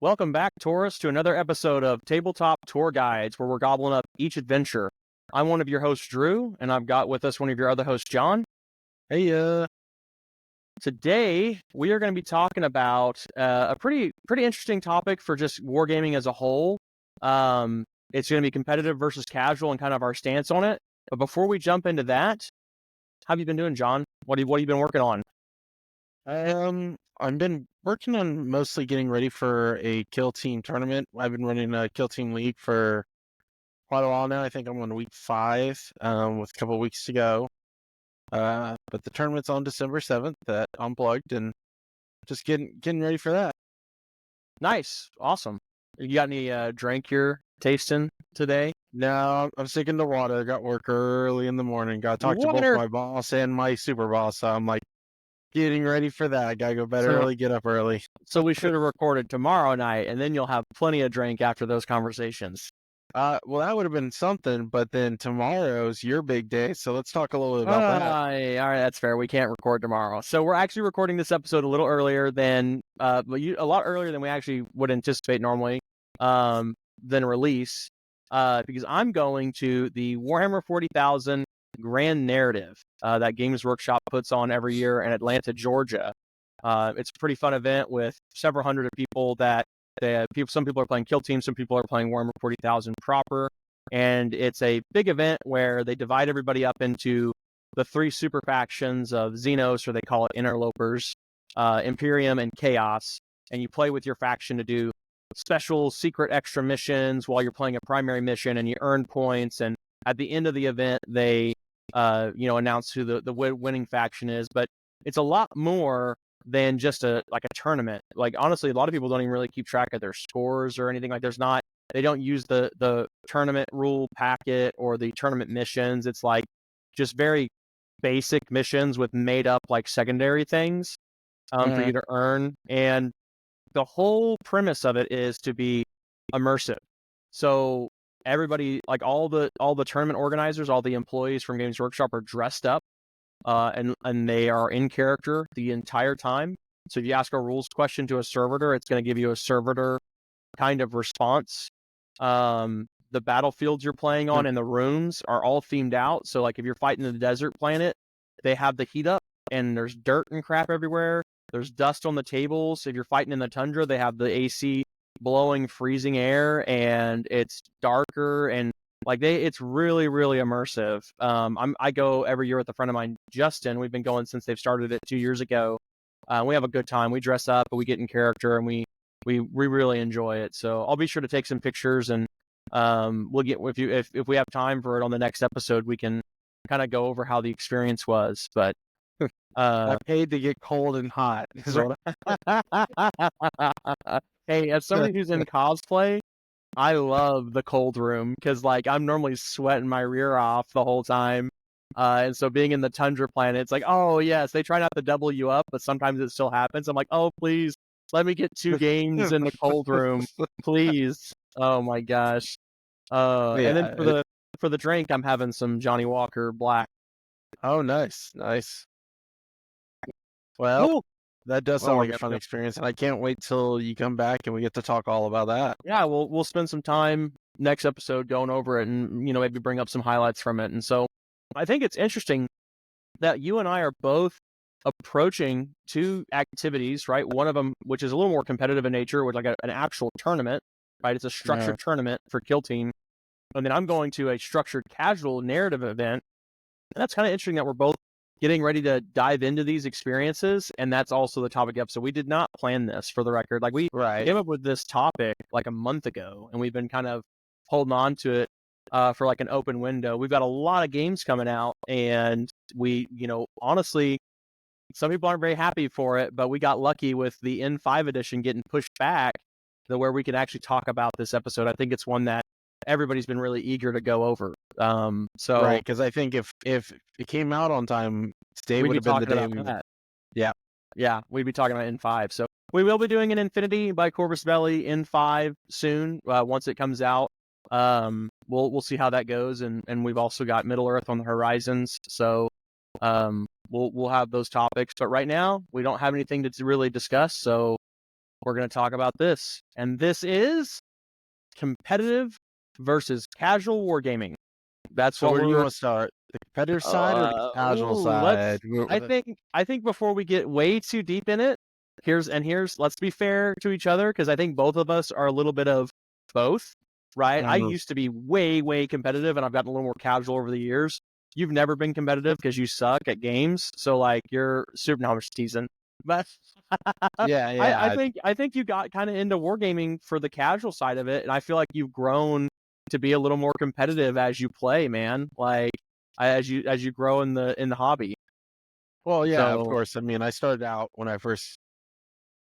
Welcome back, tourists, to another episode of Tabletop Tour Guides, where we're gobbling up each adventure. I'm one of your hosts, Drew, and I've got with us one of your other hosts, John. Hey, Today, we are going to be talking about a pretty interesting topic for just wargaming as a whole. It's going to be competitive versus casual and kind of our stance on it. But before we jump into that, how have you been doing, John? What have you been working on? I've been working on mostly getting ready for a kill team tournament. I've been running a kill team league for quite a while now. I think I'm on week 5, with a couple of weeks to go. But the tournament's on December 7th at Unplugged, and just getting ready for that. Nice. Awesome. You got any drink you're tasting today? No, I'm sticking to water. Got work early in the morning. Got to talk to both my boss and my super boss. So I'm like getting ready for that. I gotta go bed early, get up early. So we should have recorded tomorrow night, and then you'll have plenty of drink after those conversations. Well, that would have been something, but then tomorrow's your big day, so let's talk a little bit about that. All right, that's fair. We can't record tomorrow, so we're actually recording this episode a little earlier than a lot earlier than we actually would anticipate normally, than release, because I'm going to the Warhammer 40,000 Grand Narrative that Games Workshop puts on every year in Atlanta, Georgia. It's a pretty fun event with several hundred of people some people are playing Kill Team, some people are playing Warhammer 40,000 proper, and it's a big event where they divide everybody up into the 3 super factions of Xenos, or they call it Interlopers, Imperium, and Chaos, and you play with your faction to do special secret extra missions while you're playing a primary mission, and you earn points, and at the end of the event, they announce who the winning faction is. But it's a lot more than just a tournament. Like, honestly, a lot of people don't even really keep track of their scores or anything. Like, they don't use the tournament rule packet or the tournament missions. It's like just very basic missions with made up like secondary things for you to earn. And the whole premise of it is to be immersive. So everybody, like all the tournament organizers, all the employees from Games Workshop are dressed up. And they are in character the entire time. So if you ask a rules question to a servitor, it's going to give you a servitor kind of response. The battlefields you're playing on and the rooms are all themed out. So like if you're fighting in the desert planet, they have the heat up and there's dirt and crap everywhere. There's dust on the tables. If you're fighting in the tundra, they have the AC blowing freezing air and it's darker, and it's really, really immersive. I go every year with a friend of mine, Justin. We've been going since they've started it 2 years ago. We have a good time. We dress up, but we get in character, and we really enjoy it. So I'll be sure to take some pictures, and we'll get with you if we have time for it on the next episode. We can kind of go over how the experience was. But I paid to get cold and hot. Hey, as somebody who's in cosplay, I love the cold room because I'm normally sweating my rear off the whole time. And so being in the tundra planet, it's like, oh yes, they try not to double you up, but sometimes it still happens. I'm like, oh please, let me get 2 games in the cold room, please. Oh my gosh. And then for the drink, I'm having some Johnny Walker Black. Oh, nice. Well, that does sound like a fun experience, and I can't wait till you come back and we get to talk all about that. Yeah, we'll spend some time next episode going over it, and maybe bring up some highlights from it. And so I think it's interesting that you and I are both approaching 2 activities, right? One of them, which is a little more competitive in nature, with an actual tournament, right? It's a structured tournament for Kill Team. And then I'm going to a structured casual narrative event. And that's kind of interesting that we're both getting ready to dive into these experiences. And that's also the topic episode. We did not plan this, for the record. We came up with this topic a month ago, and we've been kind of holding on to it for an open window. We've got a lot of games coming out, and we, honestly, some people aren't very happy for it, but we got lucky with the N5 edition getting pushed back to where we can actually talk about this episode. I think it's one that everybody's been really eager to go over. Right, because I think if it came out on time, today would have been the day we met. Yeah, we'd be talking about N5. So we will be doing an Infinity by Corvus Belli N5 soon, once it comes out. We'll see how that goes, and we've also got Middle Earth on the horizons. So we'll have those topics, but right now we don't have anything to really discuss. So we're going to talk about this. And this is competitive versus casual wargaming. That's So what where do you we're want to start? The competitive side or the casual let's side? I think before we get way too deep in it, here's let's be fair to each other, because I think both of us are a little bit of both, right? I used to be way competitive, and I've gotten a little more casual over the years. You've never been competitive because you suck at games, so like you're super. No, I'm just teasing. But yeah. I think you got kind of into wargaming for the casual side of it, and I feel like you've grown to be a little more competitive as you play, man. Like as you grow in the hobby. Well, yeah, of So course. I mean, I started out when I first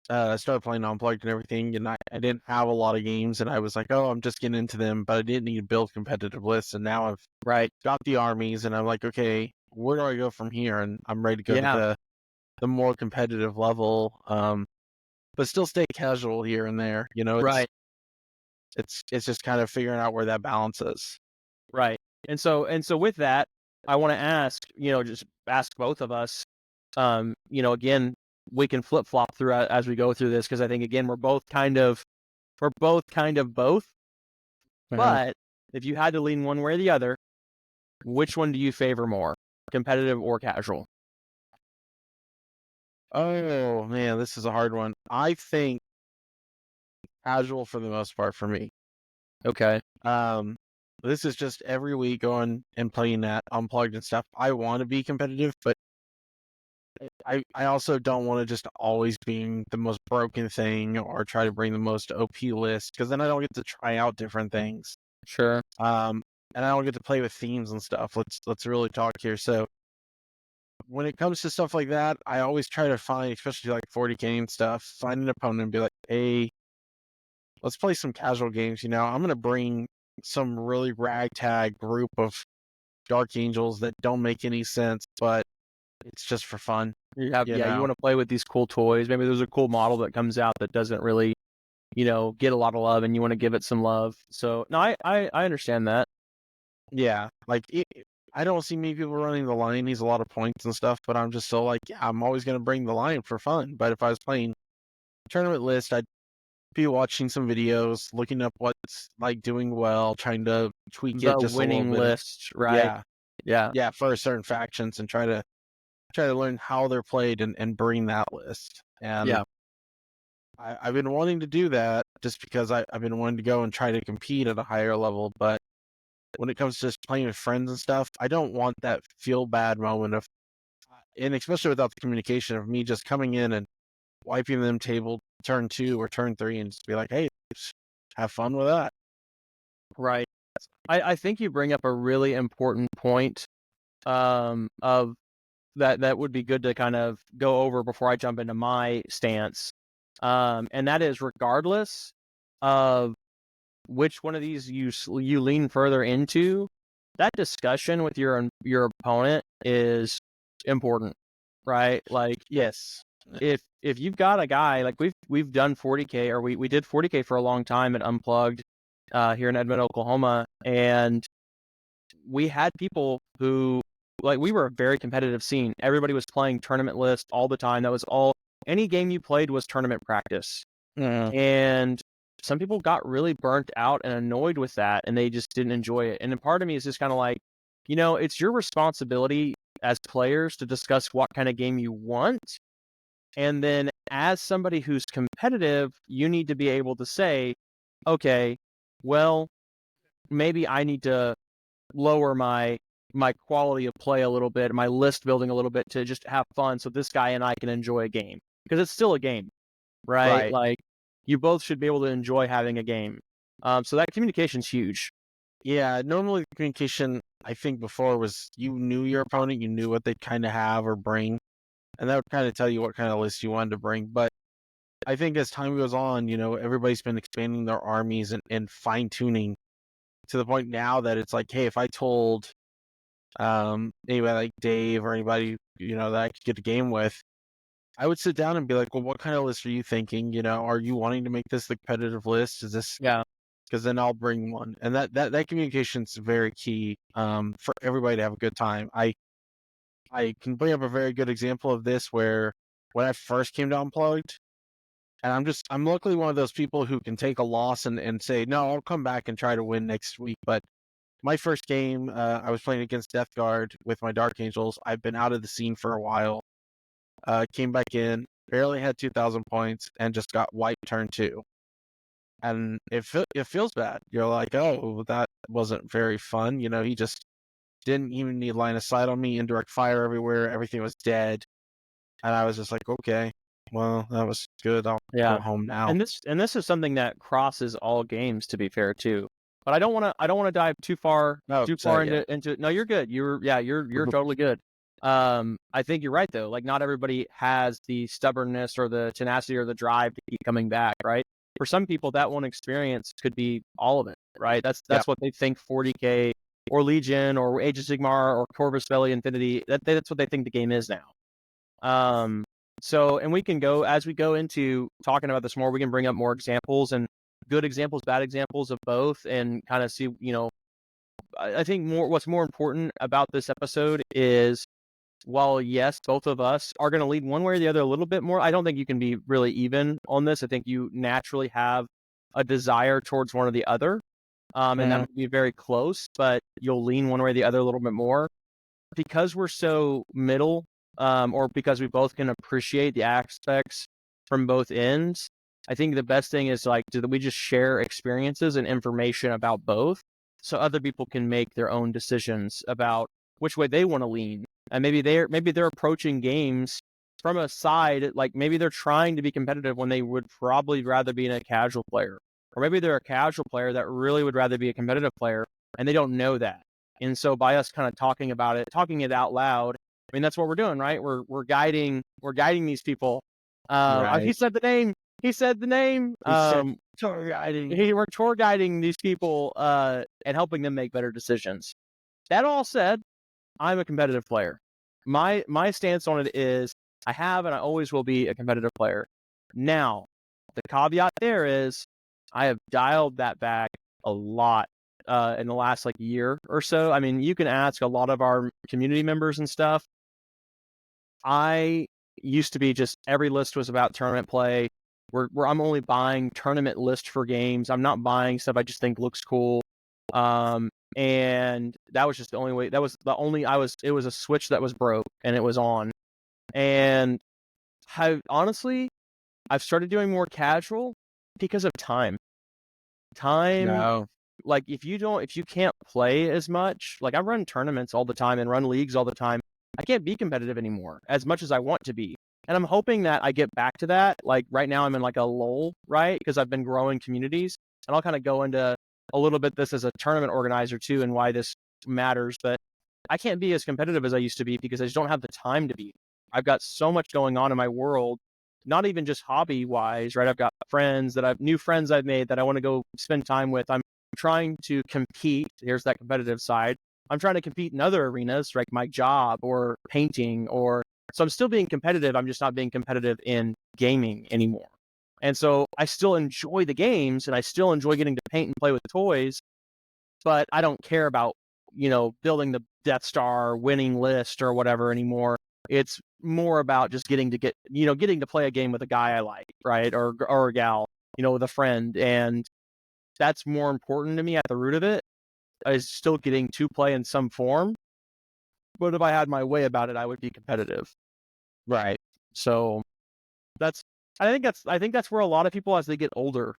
started playing Unplugged and everything, and I didn't have a lot of games, and I was like, oh, I'm just getting into them, but I didn't need to build competitive lists, and now I've right, got the armies, and I'm like, okay, where do I go from here? And I'm ready to go to yeah, the more competitive level, but still stay casual here and there. You know, right, it's just kind of figuring out where that balance is. right. And so with that, I want to ask, just ask both of us. Again, we can flip flop through as we go through this, because I think again we're both kind of both. Uh-huh. But if you had to lean one way or the other, which one do you favor more, competitive or casual? Oh man, this is a hard one. I think casual for the most part for me. Okay, Um, this is just every week going and playing that unplugged and stuff. I want to be competitive, but I also don't want to just always being the most broken thing or try to bring the most OP list, because then I don't get to try out different things. sure, Um, and I don't get to play with themes and stuff. Let's really talk here. So when it comes to stuff like that, I always try to find, especially like 40K and stuff, find an opponent and be like, hey, let's play some casual games. I'm gonna bring some really ragtag group of Dark Angels that don't make any sense, but it's just for fun, you you know? want to play with these cool toys. Maybe there's a cool model that comes out that doesn't really, get a lot of love, and you want to give it some love. So no, I understand that. Yeah, like I don't see many people running the Lion. He's a lot of points and stuff, but I'm just still like, yeah, I'm always gonna bring the Lion for fun. But if I was playing tournament list, I'd be watching some videos, looking up what's like doing well, trying to tweak The it just a little winning bit. list, right? Yeah, Yeah, yeah, for certain factions and try to learn how they're played and bring that list. And yeah, I've been wanting to do that just because I've been wanting to go and try to compete at a higher level. But when it comes to just playing with friends and stuff, I don't want that feel bad moment of, and especially without the communication of me just coming in and wiping them table turn 2 or turn 3 and just be like, hey, just have fun with that. right. I think you bring up a really important point, of that would be good to kind of go over before I jump into my stance. And that is, regardless of which one of these you lean further into, that discussion with your opponent is important, right? Like Yes. if you've got a guy, like we've done 40K, or we did 40K for a long time at Unplugged, here in Edmond, Oklahoma, and we had people who, like, we were a very competitive scene. Everybody was playing tournament list all the time. That was all, any game you played was tournament practice. Uh, And some people got really burnt out and annoyed with that, and they just didn't enjoy it. And then part of me is just kind of like, it's your responsibility as players to discuss what kind of game you want. And then as somebody who's competitive, you need to be able to say, okay, well, maybe I need to lower my quality of play a little bit, my list building a little bit, to just have fun, so this guy and I can enjoy a game, because it's still a game, right? right. Like, you both should be able to enjoy having a game. So that communication's huge. Yeah, normally the communication, I think before, was you knew your opponent, you knew what they'd kind of have or bring, and that would kind of tell you what kind of list you wanted to bring. But I think as time goes on, everybody's been expanding their armies and fine tuning to the point now that it's like, hey, if I told anybody like Dave or anybody, that I could get a game with, I would sit down and be like, well, what kind of list are you thinking? Are you wanting to make this the competitive list? Is this, Yeah, because then I'll bring one. And that communication's very key for everybody to have a good time. I can bring up a very good example of this where when I first came to Unplugged, And I'm luckily one of those people who can take a loss and say, no, I'll come back and try to win next week. But my first game, I was playing against Death Guard with my Dark Angels. I've been out of the scene for a while. Came back in, barely had 2,000 points, and just got wiped turn 2. And it feels bad. You're like, oh, that wasn't very fun. He just didn't even need line of sight on me, indirect fire everywhere, everything was dead. And I was just like, okay, well, that was good. I'll go home now. And this is something that crosses all games, to be fair too. But I don't want to dive too far into. No, you're good. You're totally good. I think you're right though. Like not everybody has the stubbornness or the tenacity or the drive to keep coming back, right? For some people, that one experience could be all of it, right? That's what they think 40K or Legion or Age of Sigmar or Corvus Belli Infinity. That's what they think the game is now. So, and we can go, as we go into talking about this more, we can bring up more examples and good examples, bad examples of both, and kind of see, I think what's more important about this episode is, while yes, both of us are going to lead one way or the other a little bit more, I don't think you can be really even on this. I think you naturally have a desire towards one or the other. And that might be very close, but you'll lean one way or the other a little bit more. Because we're so middle, or because we both can appreciate the aspects from both ends, I think the best thing is we just share experiences and information about both, so other people can make their own decisions about which way they want to lean. And maybe they're approaching games from a side, like maybe they're trying to be competitive when they would probably rather be a casual player, or maybe they're a casual player that really would rather be a competitive player, and they don't know that. And so by us kind of talking about it, talking it out loud, I mean, that's what we're doing, right? We're guiding these people. Right. He said the name. He said the name. Tour guiding. We're tour guiding these people and helping them make better decisions. That all said, I'm a competitive player. My stance on it is I have and I always will be a competitive player. Now, the caveat there is I have dialed that back a lot in the last year or so. I mean, you can ask a lot of our community members and stuff. I used to be just every list was about tournament play. Where I'm only buying tournament list for games. I'm not buying stuff I just think looks cool. And that was just the only way. It was a switch that was broke and it was on. And I've started doing more casual because of time. No. If you can't play as much, I run tournaments all the time and run leagues all the time. I can't be competitive anymore as much as I want to be. And I'm hoping that I get back to that. Like right now I'm in a lull, right? Because I've been growing communities, and I'll kind of go into a little bit this as a tournament organizer too and why this matters. But I can't be as competitive as I used to be because I just don't have the time to be. I've got so much going on in my world, not even just hobby wise, right? I've got new friends I've made that I want to go spend time with. I'm trying to compete. Here's that competitive side. I'm trying to compete in other arenas, like my job or painting, so I'm still being competitive. I'm just not being competitive in gaming anymore. And so I still enjoy the games and I still enjoy getting to paint and play with toys, but I don't care about, building the Death Star winning list or whatever anymore. It's more about just getting to play a game with a guy I like, right? Or a gal, with a friend. And that's more important to me at the root of it, is still getting to play in some form. But if I had my way about it, I would be competitive. Right. So I think that's where a lot of people, as they get older,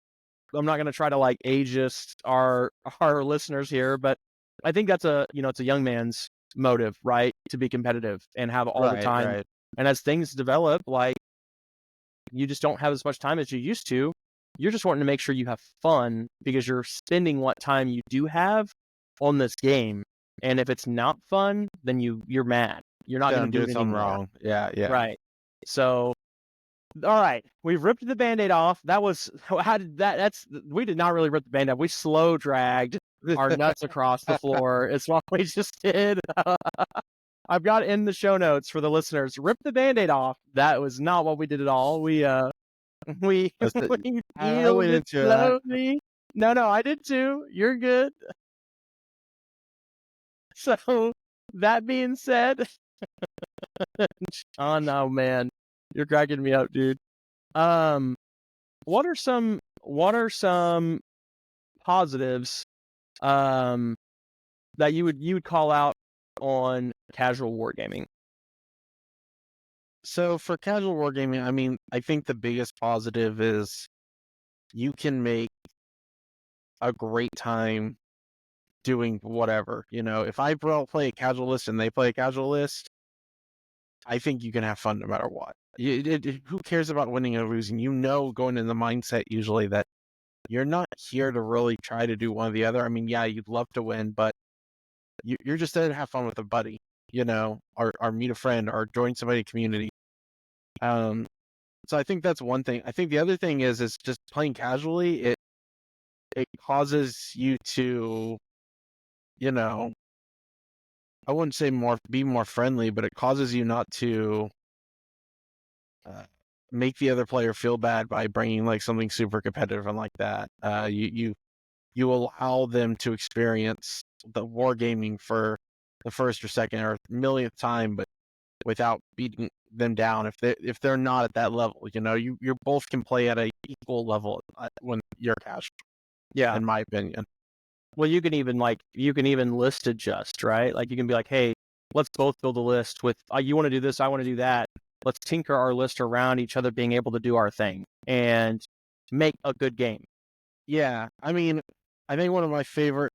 I'm not going to try to ageist our listeners here, but I think that's it's a young man's motive, right? To be competitive and have all the time. Right. And as things develop, you just don't have as much time as you used to. You're just wanting to make sure you have fun because you're spending what time you do have on this game. And if it's not fun, then you're mad. You're not going to do it something anymore. wrong. Yeah. Right. So, all right, we've ripped the Band-Aid off. We did not really rip the Band-Aid off. We slow dragged our nuts across the floor. It's what we just did. I've got it in the show notes for the listeners. Rip the Band-Aid off. That was not what we did at all. We we I went yielded into slowly. No, I did too. You're good. So that being said, oh no, man, you're cracking me up, dude. what are some positives that you would call out on casual wargaming? So for casual wargaming, I mean, I think the biggest positive is you can make a great time doing whatever. If I play a casual list and they play a casual list, I think you can have fun no matter what. Who cares about winning or losing? Going in the mindset usually that you're not here to really try to do one or the other. I mean, yeah, you'd love to win, but you're just there to have fun with a buddy, or meet a friend or join somebody's community. Um, so I think that's one thing. I think the other thing is just playing casually. It causes you to, you know, I wouldn't say be more friendly, but it causes you not to uh, make the other player feel bad by bringing like something super competitive and like that. You allow them to experience the wargaming for the first or second or millionth time, but without beating them down if they're not at that level. You both can play at a equal level when you're casual, Yeah. in my opinion. Well, you can even list adjust, right? Like you can be like, hey, let's both build a list with you want to do this, I want to do that. Let's tinker our list around each other being able to do our thing and make a good game. Yeah, I mean, I think one of my favorite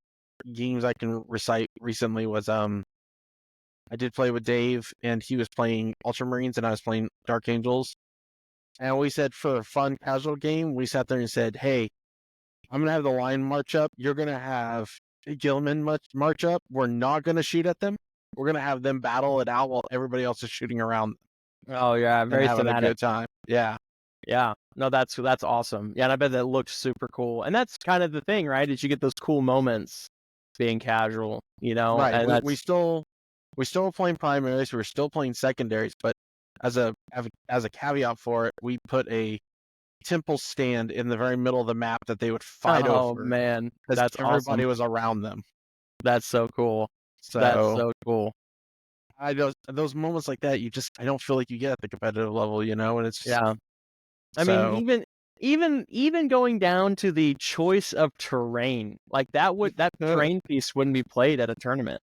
games I can recite recently was I did play with Dave, and he was playing Ultramarines, and I was playing Dark Angels. And we said for a fun casual game, we sat there and said, "Hey, I'm gonna have the line march up. You're gonna have Gilman march up. We're not gonna shoot at them. We're gonna have them battle it out while everybody else is shooting around Oh yeah, and very having a thematic. good time." Yeah, Yeah. No, that's awesome. Yeah, and I bet that looks super cool. And that's kind of the thing, right? Is you get those cool moments being casual, right. and We still playing primaries. We're still playing secondaries, but as a caveat for it, we put a temple stand in the very middle of the map that they would fight oh over man, because that's awesome. everybody was around them. That's so cool. That's So so cool. those moments like that, I don't feel like you get at the competitive level, and it's just Yeah. I mean, so. even going down to the choice of terrain, like that terrain piece wouldn't be played at a tournament.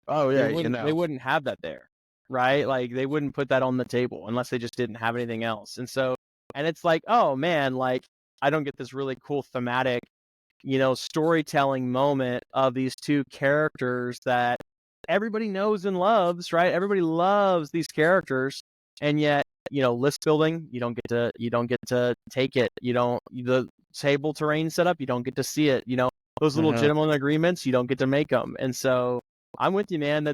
Oh They yeah, wouldn't have that there, right? Like they wouldn't put that on the table unless they just didn't have anything else. And it's like, oh man, like I don't get this really cool thematic, storytelling moment of these two characters that everybody knows and loves, right? Everybody loves these characters, and yet, list building, you don't get to take it. The table terrain setup, you don't get to see it. Those little uh gentleman agreements, you don't get to make them. And so I'm with you, man.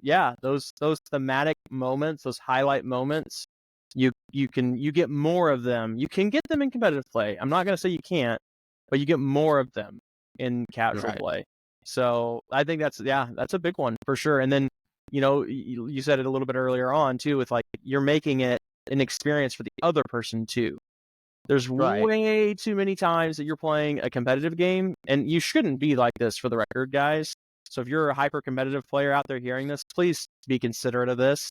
Yeah, those thematic moments, those highlight moments, you get more of them. You can get them in competitive play. I'm not gonna say you can't, but you get more of them in casual right, play. So I think that's a big one for sure. And then, you said it a little bit earlier on too, with like you're making it an experience for the other person too. There's right, way too many times that you're playing a competitive game, and you shouldn't be like this for the record, guys. So if you're a hyper competitive player out there hearing this, please be considerate of this.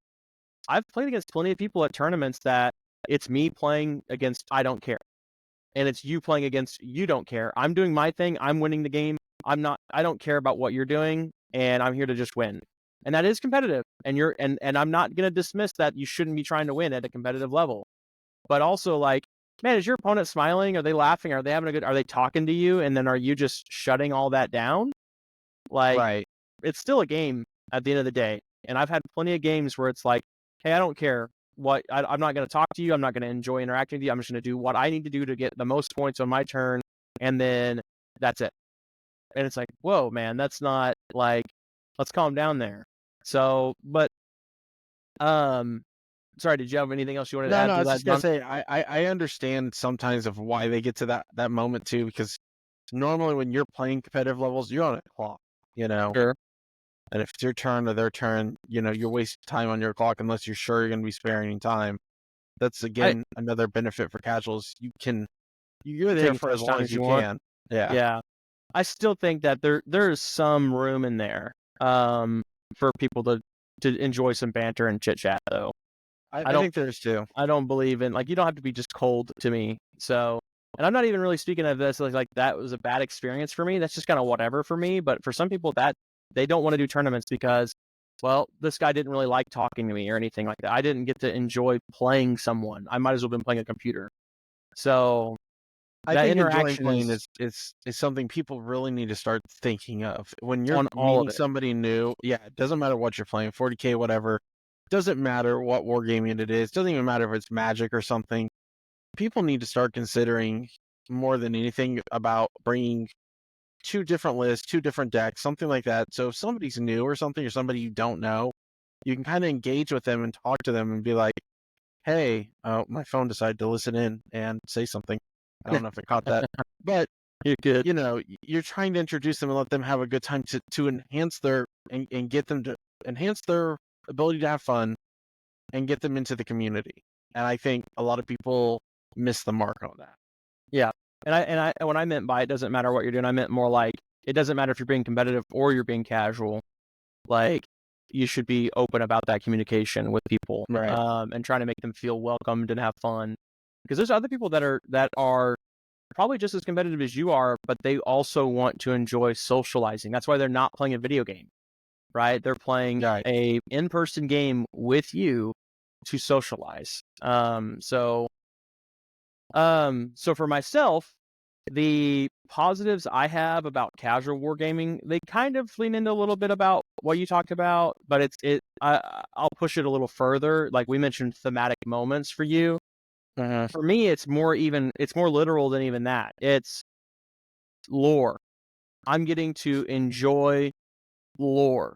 I've played against plenty of people at tournaments that it's me playing against I don't care, and it's you playing against you don't care. I'm doing my thing. I'm winning the game. I don't care about what you're doing, and I'm here to just win. And that is competitive. And I'm not going to dismiss that you shouldn't be trying to win at a competitive level. But also like, man, is your opponent smiling? Are they laughing? Are they talking to you? And then are you just shutting all that down? Like, right. it's still a game at the end of the day. And I've had plenty of games where it's like, hey, I don't care I'm not going to talk to you. I'm not going to enjoy interacting with you. I'm just going to do what I need to do to get the most points on my turn. And then that's it. And it's like, whoa, man, that's not like, let's calm down there. So, but, um, sorry, did you have anything else you wanted to No, add no, I to was that, just gonna John? say I understand sometimes of why they get to that moment too, because normally when you're playing competitive levels, you're on a clock, you know, Sure. and if it's your turn or their turn, you're wasting time on your clock unless you're sure you're gonna be sparing time. That's I again another benefit for casuals. You're there take as for as much long time as as you you want. can. Yeah. Yeah. I still think that there is some room in there, for people to enjoy some banter and chit chat though. I, I I don't think there's too. I don't believe in like you don't have to be just cold to me. So and I'm not even really speaking of this like that was a bad experience for me. That's just kind of whatever for me. But for some people, that they don't want to do tournaments because, well, this guy didn't really like talking to me or anything like that. I didn't get to enjoy playing someone. I might as well have been playing a computer. So I that think enjoying interaction playing is is something people really need to start thinking of. When you're on all of meeting it. somebody new, yeah, it doesn't matter what you're playing, 40K, whatever. Doesn't matter what wargaming it is. Doesn't even matter if it's Magic or something. People need to start considering more than anything about bringing two different lists, two different decks, something like that. So if somebody's new or something, or somebody you don't know, you can kind of engage with them and talk to them and be like, hey, my phone decided to listen in and say something. I don't know if it caught that, but You're good. you're trying to introduce them and let them have a good time to enhance their and get them to enhance their ability to have fun and get them into the community. And I think a lot of people miss the mark on that. Yeah. And what I meant by it doesn't matter what you're doing, I meant more like it doesn't matter if you're being competitive or you're being casual. Like you should be open about that communication with people, Right. and trying to make them feel welcomed and have fun. Because there's other people that are probably just as competitive as you are, but they also want to enjoy socializing. That's why they're not playing a video game, right? They're playing Right. a in-person game with you to socialize. So for myself, the positives I have about casual wargaming, they kind of lean into a little bit about what you talked about, but I'll push it a little further. Like we mentioned thematic moments for you. Uh-huh. For me, it's more literal than even that. It's lore. I'm getting to enjoy lore.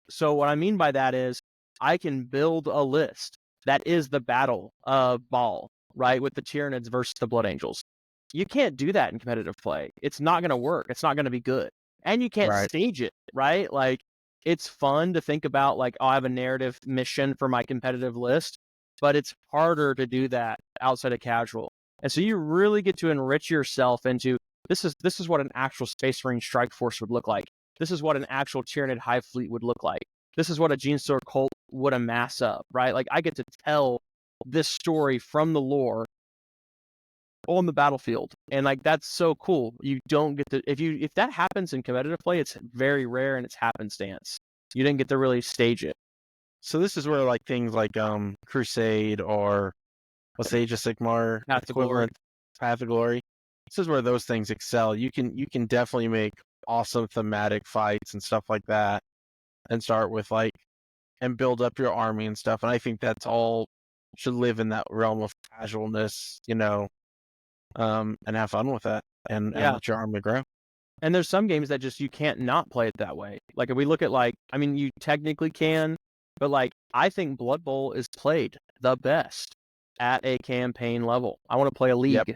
So what I mean by that is I can build a list that is the battle of Baal, right? With the Tyranids versus the Blood Angels. You can't do that in competitive play. It's not going to work. It's not going to be good. And you can't Right. stage it, right? Like it's fun to think about like, oh, I have a narrative mission for my competitive list, but it's harder to do that outside of casual. And so you really get to enrich yourself into this is what an actual Space Marine strike force would look like. This is what an actual Tyranid hive fleet would look like. This is what a Genestealer cult would amass up, right? Like I get to tell this story from the lore on the battlefield, and like that's so cool. You don't get to if that happens in competitive play, it's very rare and it's happenstance. You didn't get to really stage it. So this is where like things like Crusade or let's say Age of Sigmar Path to Glory. equivalent, Path of Glory. This is where those things excel. You can definitely make awesome thematic fights and stuff like that, and start with like and build up your army and stuff. And I think that's all should live in that realm of casualness, and have fun with that and Yeah. let your army grow. And there's some games that just you can't not play it that way. Like if we look at I mean, you technically can, but like I think Blood Bowl is played the best at a campaign level. I want to play a Yep. league.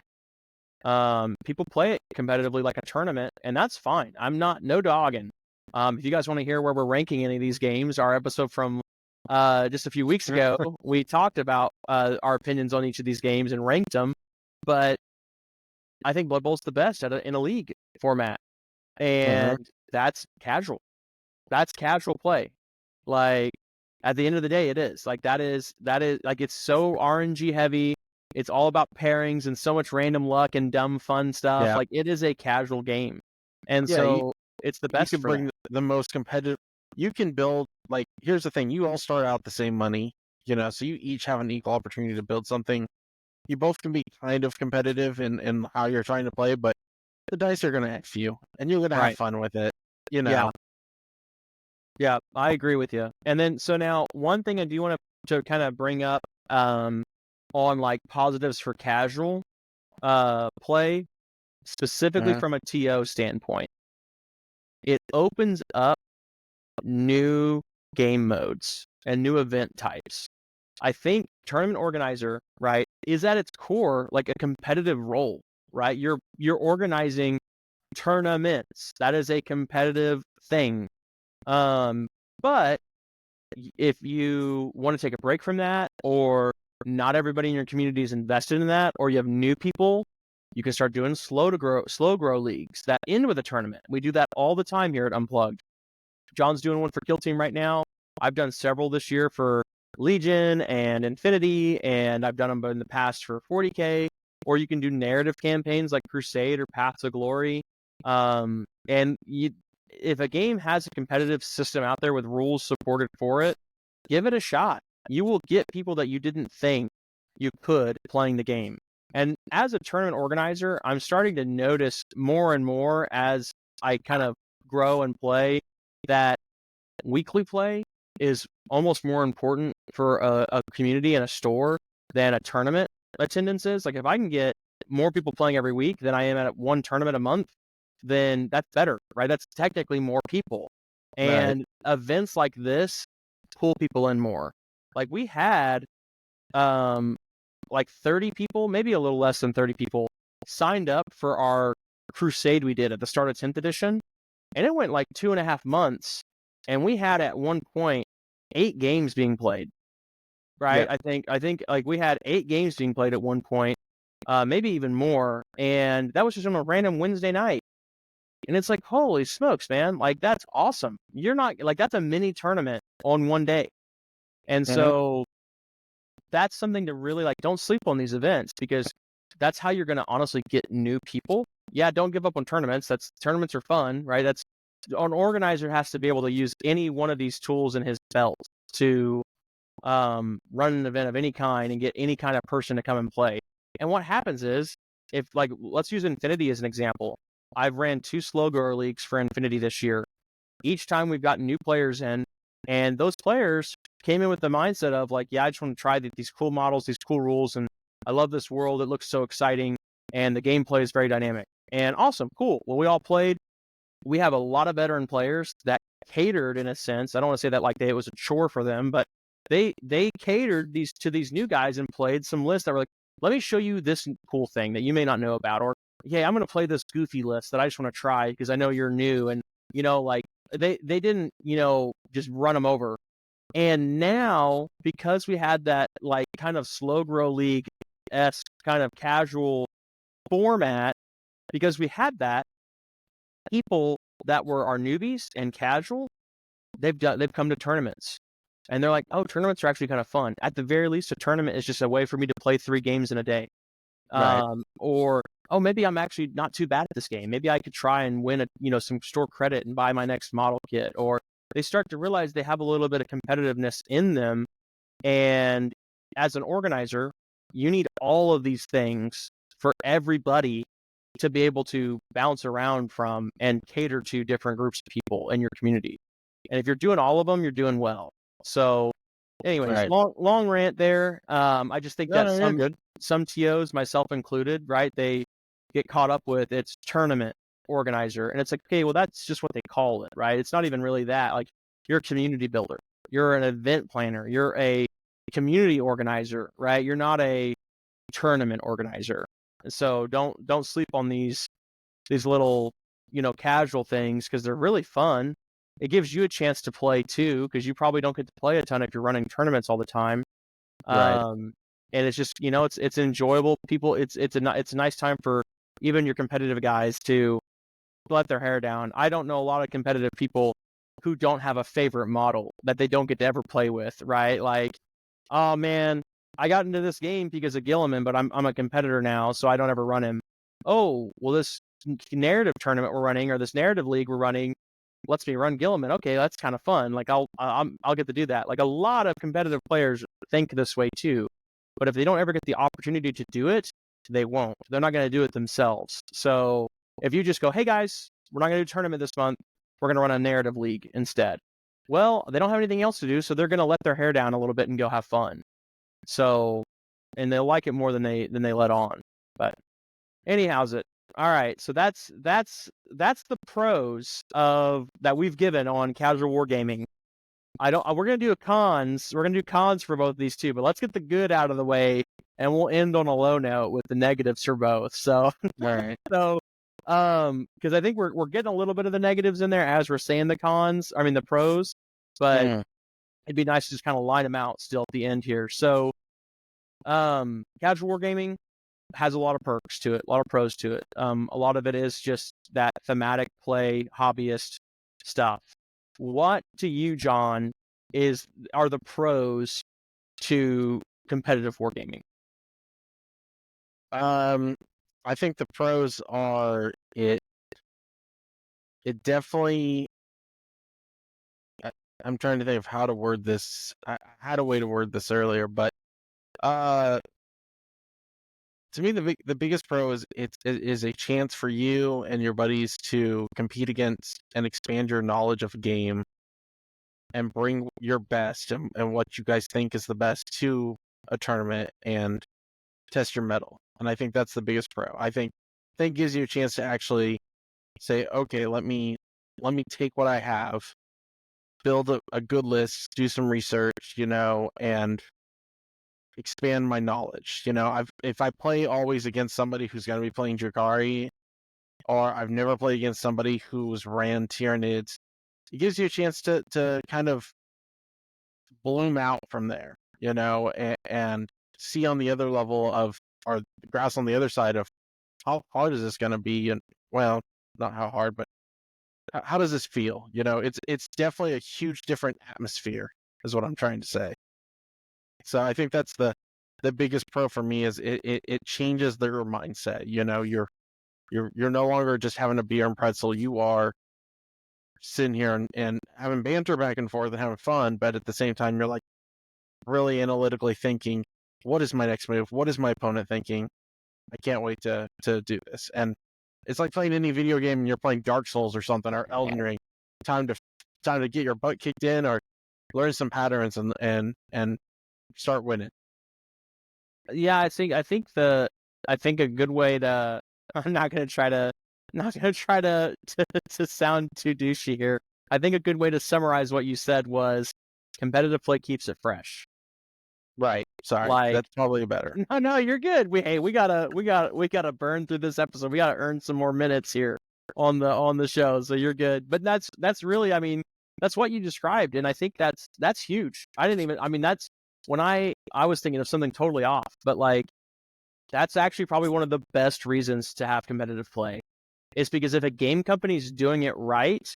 People play it competitively like a tournament, and that's fine. I'm not no dogging. If you guys want to hear where we're ranking any of these games, our episode from just a few weeks ago, we talked about our opinions on each of these games and ranked them. But I think Blood Bowl's the best in a league format, Uh-huh. and that's casual. That's casual play. Like at the end of the day, it is that is like it's so RNG heavy. It's all about pairings and so much random luck and dumb fun stuff. Yeah. Like it is a casual game, and Yeah. You, so it's the you best can for that. bring the most competitive. You can build like here's the thing. You all start out the same money, so you each have an equal opportunity to build something. You both can be kind of competitive in how you're trying to play, but the dice are going to F you, and you're going to have Right? fun with it. Yeah, yeah, I agree with you. And then so now one thing I do want to kind of bring up on like positives for casual play, specifically Uh-huh. from a TO standpoint. It opens up new game modes and new event types. I think tournament organizer, right, is at its core like a competitive role, right? You're organizing tournaments. That is a competitive thing. But if you want to take a break from that, or not everybody in your community is invested in that, or you have new people, you can start doing slow grow leagues that end with a tournament. We do that all the time here at Unplugged. John's doing one for Kill Team right now. I've done several this year for Legion and Infinity, and I've done them in the past for 40K. or you can do narrative campaigns like Crusade or Path to Glory. And if a game has a competitive system out there with rules supported for it, give it a shot. You will get people that you didn't think you could playing the game. And as a tournament organizer, I'm starting to notice more and more as I kind of grow and play that weekly play is almost more important for a community and a store than a tournament attendance is. Like if I can get more people playing every week than I am at one tournament a month, then that's better, right? That's technically more people. Right. And events like this pull people in more. Like we had like 30 people, maybe a little less than 30 people signed up for our crusade we did at the start of 10th edition. And it went like 2.5 months. And we had at one point 8 games being played. Right. Yep. I think like we had 8 games being played at one point, maybe even more. And that was just on a random Wednesday night. And it's like, holy smokes, man. Like that's awesome. You're not like that's a mini tournament on one day. And Mhm. so that's something to really like don't sleep on these events because that's how you're going to honestly get new people. Yeah, don't give up on tournaments. Tournaments are fun, right? That's an organizer has to be able to use any one of these tools in his belt to run an event of any kind and get any kind of person to come and play. And what happens is if like let's use Infinity as an example. I've ran 2 slow grower leagues for Infinity this year. Each time we've gotten new players in, and those players came in with the mindset of like, yeah, I just want to try these cool models, these cool rules, and I love this world. It looks so exciting, and the gameplay is very dynamic. And awesome, cool. Well, we all played. We have a lot of veteran players that catered in a sense. I don't want to say that like it was a chore for them, but they catered these new guys and played some lists that were like, let me show you this cool thing that you may not know about, or yeah, I'm going to play this goofy list that I just want to try because I know you're new, and like they didn't just run them over. And now because we had that like kind of slow grow league esque kind of casual format, because we had that, people that were our newbies and casual, they've come to tournaments. And they're like, oh, tournaments are actually kind of fun. At the very least, a tournament is just a way for me to play 3 games in a day. Right. Or, oh, maybe I'm actually not too bad at this game. Maybe I could try and win some store credit and buy my next model kit. Or they start to realize they have a little bit of competitiveness in them. And as an organizer, you need all of these things for everybody to be able to bounce around from and cater to different groups of people in your community. And if you're doing all of them, you're doing well. So anyways, Right. long rant there. I just think No, that no, you're good. some TOs, myself included, right? They get caught up with it's tournament organizer. And it's like, okay, well, that's just what they call it, right? It's not even really that. Like you're a community builder. You're an event planner. You're a community organizer, right? You're not a tournament organizer. So don't sleep on these little, casual things because they're really fun. It gives you a chance to play too, because you probably don't get to play a ton if you're running tournaments all the time. Right. And it's just, it's enjoyable. People, it's a nice time for even your competitive guys to let their hair down. I don't know a lot of competitive people who don't have a favorite model that they don't get to ever play with, right? Like, oh man, I got into this game because of Gilliman, but I'm a competitor now, so I don't ever run him. Oh, well, this narrative tournament we're running or this narrative league we're running lets me run Gilliman. Okay, that's kind of fun. Like I'll get to do that. Like a lot of competitive players think this way too, but if they don't ever get the opportunity to do it, they won't. They're not going to do it themselves. So if you just go, hey guys, we're not going to do a tournament this month. We're going to run a narrative league instead. Well, they don't have anything else to do, so they're going to let their hair down a little bit and go have fun. So, and they'll like it more than they let on. But anyhow's it. All right, so that's the pros of that we've given on casual wargaming. We're gonna do cons. We're gonna do cons for both of these two, but let's get the good out of the way, and we'll end on a low note with the negatives for both. So, All right. so, because I think we're getting a little bit of the negatives in there as we're saying the cons. I mean the pros, but Mhm. it'd be nice to just kind of line them out still at the end here. So, casual wargaming has a lot of perks to it, a lot of pros to it. A lot of it is just that thematic play, hobbyist stuff. What to you, John, are the pros to competitive wargaming? I think the pros are it definitely. I'm trying to think of how to word this. I had a way to word this earlier, but uh, to me, the biggest pro is it is a chance for you and your buddies to compete against and expand your knowledge of a game and bring your best and what you guys think is the best to a tournament and test your mettle. And I think that's the biggest pro. I think it gives you a chance to actually say, okay, let me take what I have, build a good list, do some research, and expand my knowledge. If I play always against somebody who's going to be playing Drakari, or I've never played against somebody who's ran Tyranids, it gives you a chance to kind of bloom out from there, and see on the other level of, or grass on the other side of, how hard is this going to be? And, well, not how hard, but how does this feel? It's definitely a huge different atmosphere, is what I'm trying to say. So I think that's the biggest pro for me, is it changes their mindset. You're no longer just having a beer and pretzel. You are sitting here and having banter back and forth and having fun, but at the same time, you're like really analytically thinking, what is my next move? What is my opponent thinking? I can't wait to do this. And it's like playing any video game and you're playing Dark Souls or something, or Elden Ring. Time to get your butt kicked in, or learn some patterns and start winning. Yeah, I think a good way to I'm not gonna try to sound too douchey here. I think a good way to summarize what you said was competitive play keeps it fresh. Right. Sorry. Like, That's probably better. no, you're good. We gotta burn through this episode. We gotta earn some more minutes here on the show, so you're good. But that's really, I mean, that's what you described, and I think that's huge. I mean, that's when I was thinking of something totally off, but like that's actually probably one of the best reasons to have competitive play. Is because if a game company's doing it right,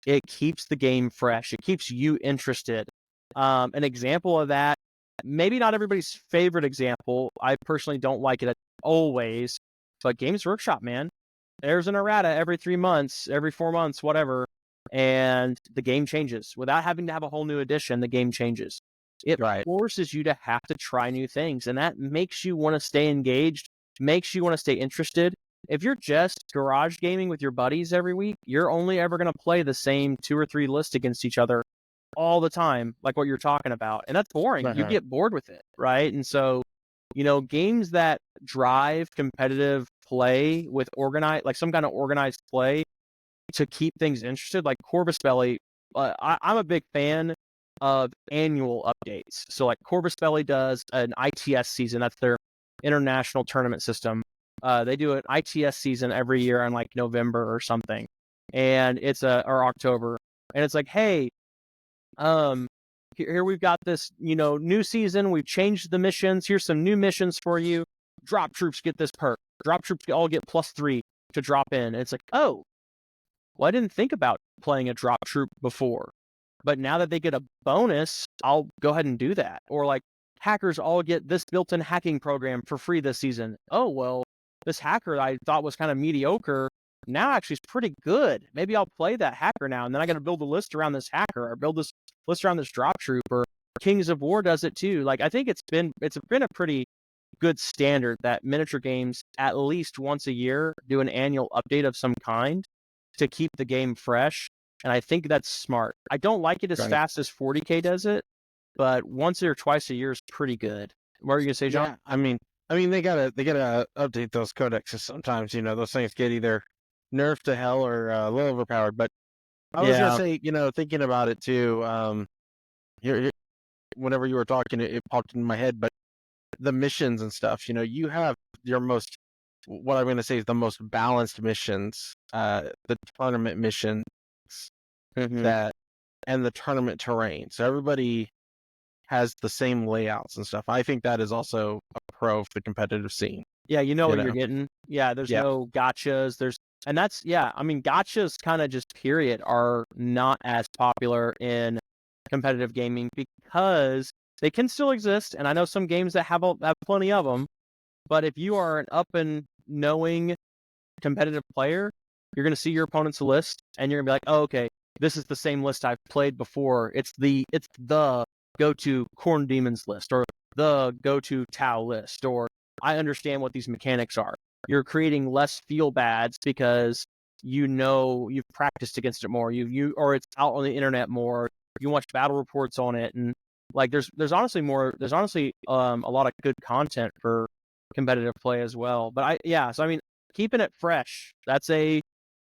it keeps the game fresh. It keeps you interested. An example of that, maybe not everybody's favorite example. I personally don't like it always, but Games Workshop, man. There's an errata every 3 months, every 4 months, whatever, and the game changes. Without having to have a whole new edition, the game changes. It Right. forces you to have to try new things, and that makes you want to stay engaged, makes you want to stay interested. If you're just garage gaming with your buddies every week, you're only ever going to play the same 2 or 3 lists against each other all the time, like what you're talking about. And that's boring. You Uh-huh. get bored with it, right? And so, games that drive competitive play with organized, like some kind of organized play to keep things interested, like Corvus Belly. I'm a big fan of annual updates. So, like Corvus Belly does an ITS season. That's their international tournament system. They do an ITS season every year in like November or something, and or October, and it's like, hey, here we've got this, new season. We've changed the missions. Here's some new missions for you. Drop troops get this perk. Drop troops all get +3 to drop in. And it's like, oh, well, I didn't think about playing a drop troop before, but now that they get a bonus, I'll go ahead and do that. Or like hackers all get this built-in hacking program for free this season. Oh, well, this hacker I thought was kind of mediocre now actually is pretty good. Maybe I'll play that hacker now, and then I got to build a list around this hacker, or build this list around this drop troop. Or Kings of War does it too. Like, I think it's been a pretty good standard that miniature games at least once a year do an annual update of some kind to keep the game fresh. And I think that's smart. I don't like it as fast as 40K does it, but once or twice a year is pretty good. What are you gonna say, John? Yeah. I mean, they gotta update those codexes sometimes. Those things get either nerfed to hell or a little overpowered. But I was gonna Yeah. say, thinking about it too. Whenever you were talking, it popped in my head. But the missions and stuff, you have your most, what I'm gonna say is the most balanced missions, the tournament missions Mm-hmm. that, and the tournament terrain. So everybody has the same layouts and stuff. I think that is also a pro for the competitive scene. Yeah, you know You what you're know, getting. Yeah, there's yeah, no gotchas. And that's, yeah, I mean, gotchas kind of just period are not as popular in competitive gaming because they can still exist. And I know some games that have plenty of them, But if you are an up and knowing competitive player, you're going to see your opponent's list and you're going to be like, oh, okay, this is the same list I've played before. It's the go-to Corn Demons list, or the go-to Tau list, or I understand what these mechanics are. You're creating less feel bads because you know you've practiced against it more. Or it's out on the internet more. You watch battle reports on it, and like there's honestly a lot of good content for competitive play as well. But so I mean, keeping it fresh, it's a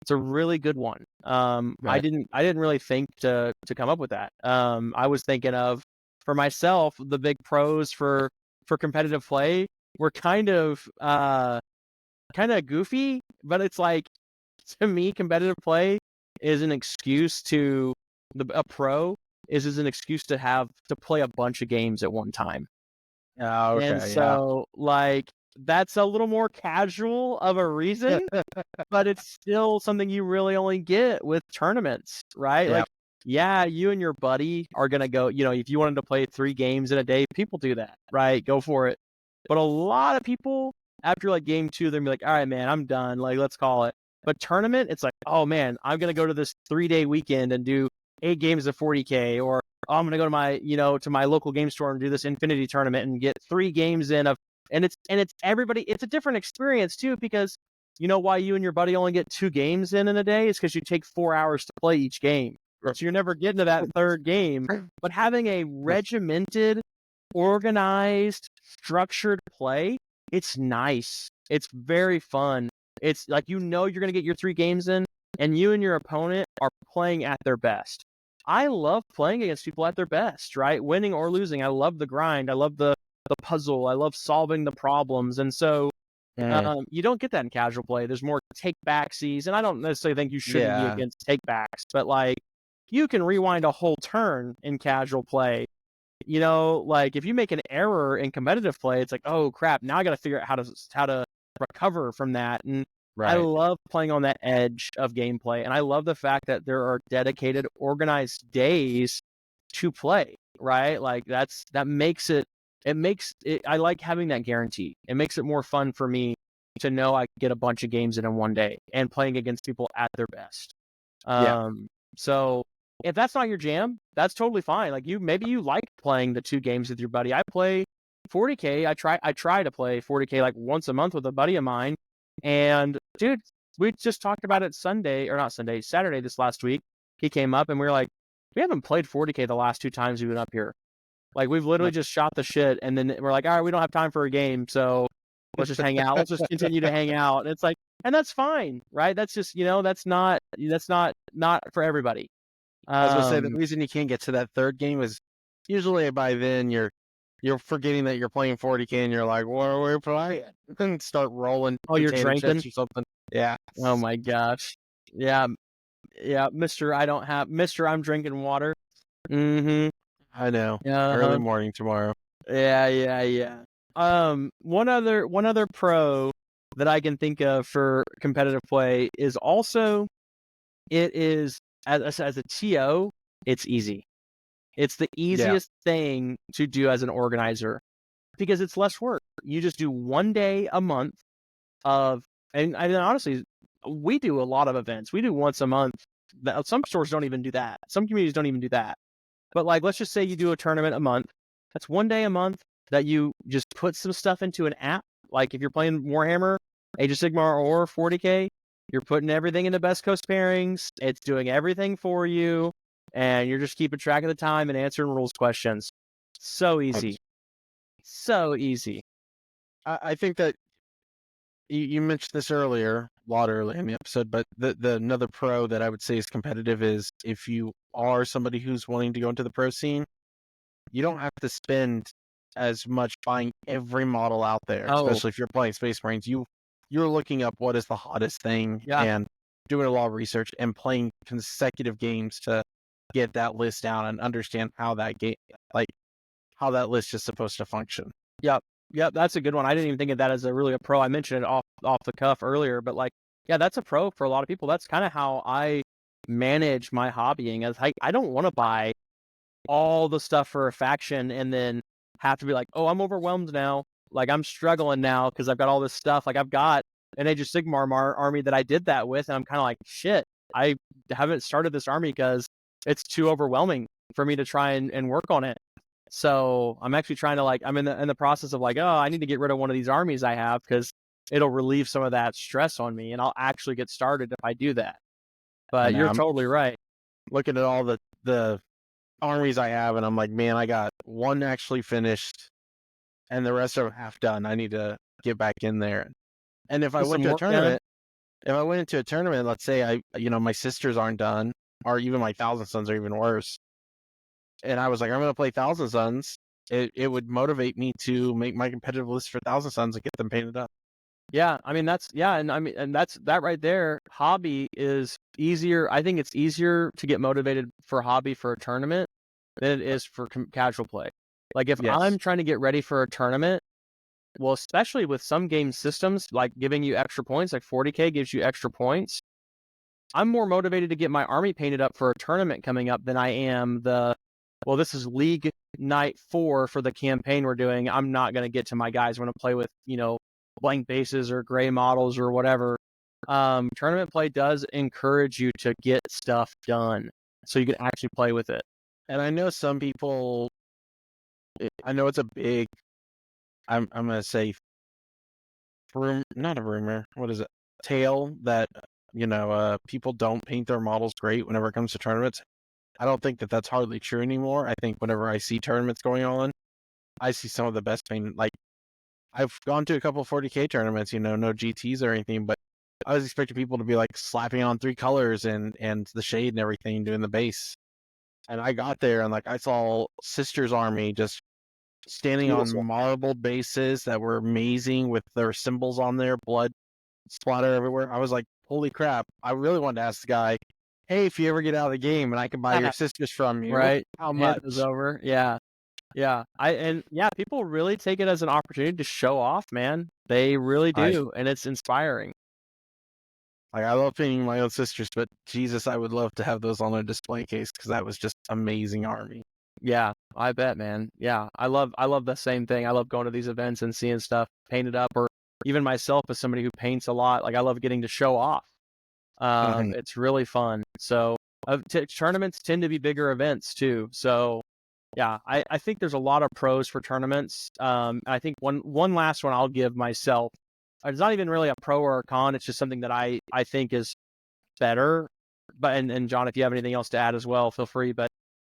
really good one. I Right. didn't really think to come up with that. I was thinking of, for myself, the big pros for competitive play were kind of goofy, but it's like, to me, competitive play is an excuse to a pro is an excuse to play a bunch of games at one time. Oh, And okay. Yeah. so, like, that's a little more casual of a reason, but it's still something you really only get with tournaments, right? Yeah. Like, yeah, you and your buddy are gonna go, if you wanted to play 3 games in a day, people do that, right? Go for it. But a lot of people, after like game 2, they're gonna be like, all right, man, I'm done. Like, let's call it. But tournament, it's like, oh man, I'm gonna go to this 3-day weekend and do 8 games of 40K, or oh, I'm gonna go to my local game store and do this Infinity tournament and get 3 games in of, and it's everybody. It's a different experience too, because you know why you and your buddy only get 2 games in a day is because you take 4 hours to play each game. So you're never getting to that third game. But having a regimented, organized, structured play, it's nice. It's very fun. It's like, you're going to get your 3 games in, and you and your opponent are playing at their best. I love playing against people at their best, right? Winning or losing. I love the grind. I love the puzzle. I love solving the problems. And so Mm, you don't get that in casual play. There's more take backsies, and I don't necessarily think you shouldn't be yeah. against take backs, but like, you can rewind a whole turn in casual play. Like, if you make an error in competitive play, it's like, oh crap, now I got to figure out how to recover from that. And I Right. love playing on that edge of gameplay, and I love the fact that there are dedicated, organized days to play. Right, like that makes it. It makes it. I like having that guarantee. It makes it more fun for me to know I can get a bunch of games in one day and playing against people at their best. Yeah. Um, so if that's not your jam, that's totally fine. Like, maybe you like playing the 2 games with your buddy. I play 40K. I try to play 40K like once a month with a buddy of mine. And dude, we just talked about it Saturday this last week. He came up and we were like, we haven't played 40K the last 2 times we've been up here. Like, we've literally just shot the shit, and then we're like, all right, we don't have time for a game, so let's just hang out. Let's just continue to hang out. And it's like, and that's fine, right? That's just, that's not for everybody. I was gonna say the Um, reason you can't get to that third game is usually by then you're forgetting that you're playing 40K and you're like, what are we playing? And start rolling oh, you're potato drinking? chips or something. Yeah. Oh my gosh. Yeah, yeah, Mister, I'm drinking water. Mm-hmm. I know. Early Uh-huh. morning tomorrow. Yeah, yeah, yeah. One other pro that I can think of for competitive play is also, it is, as a TO, it's easy. It's the Yeah. easiest thing to do as an organizer because it's less work. You just do 1 day a month of, and honestly, we do a lot of events. We do once a month. Some stores don't even do that. Some communities don't even do that. But like, let's just say you do a tournament a month. That's 1 day a month that you just put some stuff into an app. Like, if you're playing Warhammer, Age of Sigmar, or 40K, you're putting everything into Best Coast pairings. It's doing everything for you, and you're just keeping track of the time and answering rules questions. So easy. So easy. I think that you mentioned this earlier, a lot earlier in the episode, but the another pro that I would say is competitive is if you are somebody who's wanting to go into the pro scene, you don't have to spend as much buying every model out there, Oh, especially if you're playing Space Marines. You're looking up what is the hottest thing yeah. and doing a lot of research and playing consecutive games to get that list down and understand how that game, like how that list is supposed to function. Yep. Yep. That's a good one. I didn't even think of that as a pro. I mentioned it off the cuff earlier, but like, yeah, that's a pro for a lot of people. That's kind of how I manage my hobbying. As I don't want to buy all the stuff for a faction and then have to be like, oh, I'm overwhelmed now. Like I'm struggling now because I've got all this stuff. Like I've got an Age of Sigmar army that I did that with, and I'm kind of like, shit, I haven't started this army because it's too overwhelming for me to try and work on it. So I'm actually trying to I'm in the process of like, oh, I need to get rid of one of these armies I have because it'll relieve some of that stress on me, and I'll actually get started if I do that. But you're totally right. Looking at all the armies I have, and I'm like, man, I got one actually finished, and the rest are half done. I need to get back in there. And if I went to a tournament, let's say my sisters aren't done, or even my Thousand Sons are even worse, and I was like, I'm going to play Thousand Sons, it would motivate me to make my competitive list for Thousand Sons and get them painted up. Yeah, I mean that's that right there. Hobby is easier. I think it's easier to get motivated for hobby for a tournament than it is for casual play. Like if I'm trying to get ready for a tournament, well, especially with some game systems like giving you extra points, like 40K gives you extra points. I'm more motivated to get my army painted up for a tournament coming up than I am this is League Night 4 for the campaign we're doing. I'm not going to get to my guys when I play with, blank bases or gray models or whatever. Tournament play does encourage you to get stuff done so you can actually play with it. And I know some people, I know it's a big, I'm going to say, not a rumor, what is it? Tale that, people don't paint their models great whenever it comes to tournaments. I don't think that that's hardly true anymore. I think whenever I see tournaments going on, I see some of the best painted. Like I've gone to a couple 40K tournaments, no GTs or anything, but I was expecting people to be like slapping on 3 colors and the shade and everything, doing the base. And I got there and I saw Sister's Army just standing on marbled bases that were amazing with their symbols on there, blood splatter everywhere. I was like, holy crap. I really wanted to ask the guy, hey, if you ever get out of the game and I can buy your sisters from you, right? How much? Is over. Yeah. People really take it as an opportunity to show off, man. They really do, and it's inspiring. I love painting my own sisters, but Jesus, I would love to have those on a display case because that was just amazing army. Yeah, I bet, man. Yeah, I love the same thing. I love going to these events and seeing stuff painted up, or even myself as somebody who paints a lot. Like I love getting to show off. It's really fun. So tournaments tend to be bigger events too. So yeah, I think there's a lot of pros for tournaments. I think one last one I'll give myself. It's not even really a pro or a con. It's just something that I think is better. But and John, if you have anything else to add as well, feel free. But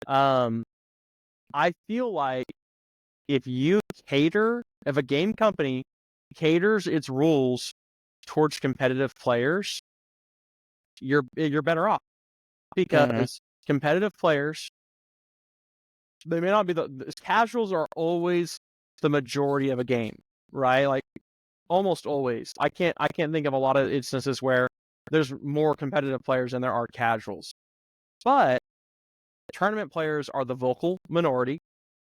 I feel like if a game company caters its rules towards competitive players, you're better off because competitive players, they may not be the casuals are always the majority of a game, right? Like almost always. I can't think of a lot of instances where there's more competitive players than there are casuals. But tournament players are the vocal minority.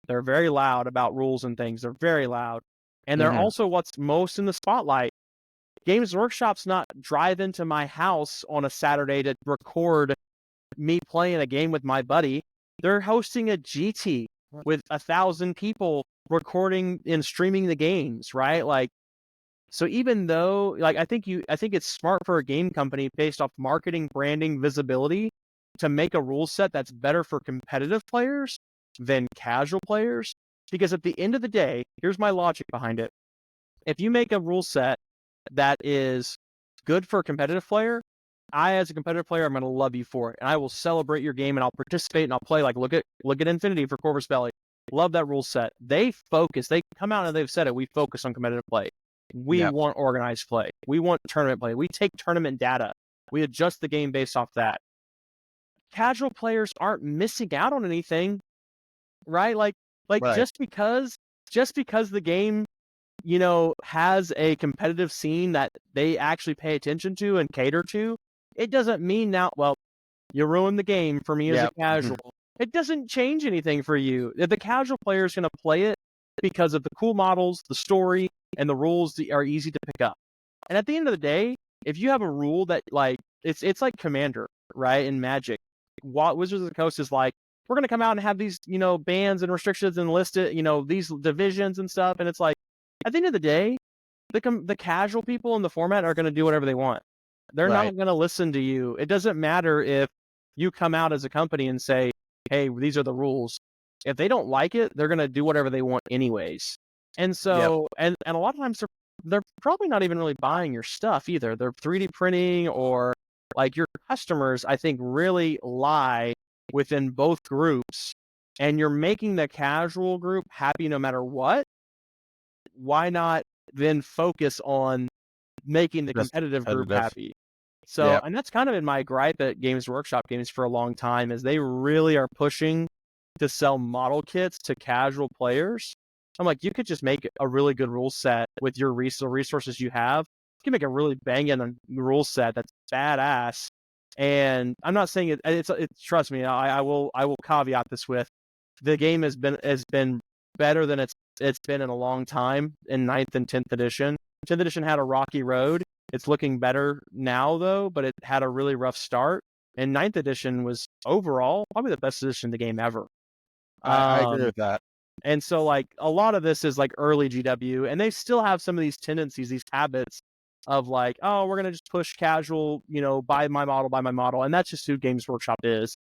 They're very loud about rules and things. They're very loud. And they're also what's most in the spotlight. Games Workshop's not drive into my house on a Saturday to record me playing a game with my buddy. They're hosting a GT with 1,000 people recording and streaming the games, right? Like, so even though, I think it's smart for a game company based off marketing, branding, visibility to make a rule set that's better for competitive players than casual players. Because at the end of the day, here's my logic behind it. If you make a rule set that is good for a competitive player, I, as a competitive player, I'm going to love you for it. And I will celebrate your game and I'll participate and I'll play. Like, look at Infinity for Corvus Belli. Love that rule set. They come out and they've said it. We focus on competitive play. We want organized play. We want tournament play. We take tournament data. We adjust the game based off that. Casual players aren't missing out on anything, right? Just because the game, has a competitive scene that they actually pay attention to and cater to, it doesn't mean now, well, you ruined the game for me as a casual. It doesn't change anything for you. The casual player is going to play it because of the cool models, the story, and the rules that are easy to pick up. And at the end of the day, if you have a rule that it's like Commander, right? In Magic, Wizards of the Coast is like, we're going to come out and have these, bans and restrictions and list it, these divisions and stuff. And it's like, at the end of the day, the casual people in the format are going to do whatever they want. They're Right. not going to listen to you. It doesn't matter if you come out as a company and say, hey, these are the rules. If they don't like it, they're going to do whatever they want anyways. And Yep. so, and a lot of times they're probably not even really buying your stuff either. They're 3D printing, or like your customers, I think, really lie within both groups, and you're making the casual group happy no matter what. Why not then focus on making the Just competitive group competitive. happy? So, Yep. and that's kind of been my gripe at Games Workshop Games for a long time, is they really are pushing to sell model kits to casual players. I'm like, you could just make a really good rule set with your resources you have. You can make a really banging rule set that's badass. And I'm not saying it's trust me, I will caveat this with, the game has been better than it's been in a long time in 9th and 10th edition. 10th edition had a rocky road. It's looking better now though, but it had a really rough start. And 9th edition was overall probably the best edition of the game ever. I agree Um, with that. and so like a lot of this is like early GW, and they still have some of these tendencies, these habits of like, oh, we're gonna just push casual, buy my model, and that's just who Games Workshop is.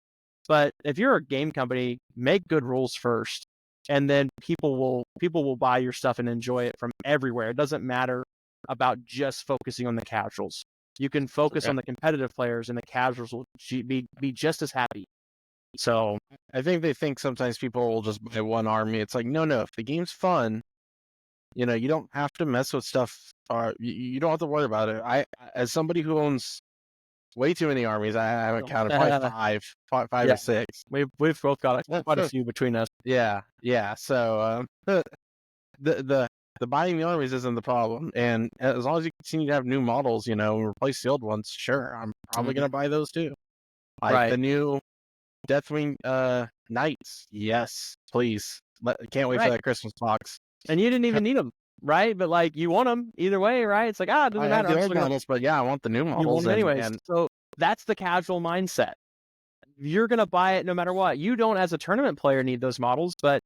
But if you're a game company, make good rules first, and then people will buy your stuff and enjoy it from everywhere. It doesn't matter about just focusing on the casuals. You can focus Yeah. on the competitive players, and the casuals will be just as happy. So I think they think sometimes people will just buy one army. It's like, no, if the game's fun, you don't have to mess with stuff, or you don't have to worry about it. As somebody who owns way too many armies, I haven't counted, probably five yeah, or six. we've both got quite a few between us. Yeah. So the buying the armies isn't the problem, and as long as you continue to have new models, and replace the old ones, sure, I'm probably Mhm. gonna buy those too. Like Right, the new Deathwing Knights, yes, please. Can't wait for right. that Christmas box. And you didn't even need them, right? But like you want them either way, right? It's like, it I doesn't have matter. the I'm old still gonna. models, but yeah, I want the new You want models, them and anyways. So that's the casual mindset. You're gonna buy it no matter what. You don't, as a tournament player, need those models, but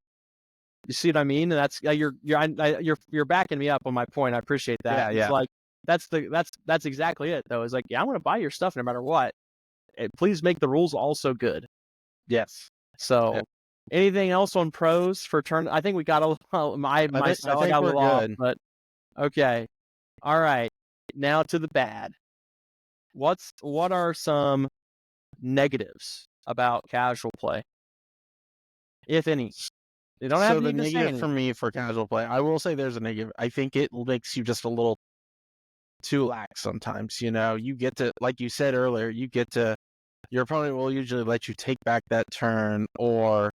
you see what I mean? And that's you're backing me up on my point. I appreciate that. It's yeah, like that's exactly it though. It's like, yeah, I'm gonna buy your stuff no matter what. Please make the rules also good. yes. Yeah. So, anything else on pros for turn? I think we got I myself. I think got a we're little off, good. but okay. All right. Now to the bad. What are some negatives about casual play, if any? You don't have So to the even say negative any. for me for casual play, I will say there's a negative. I think it makes you just a little too lax sometimes. You get to, like you said earlier, your opponent will usually let you take back that turn, or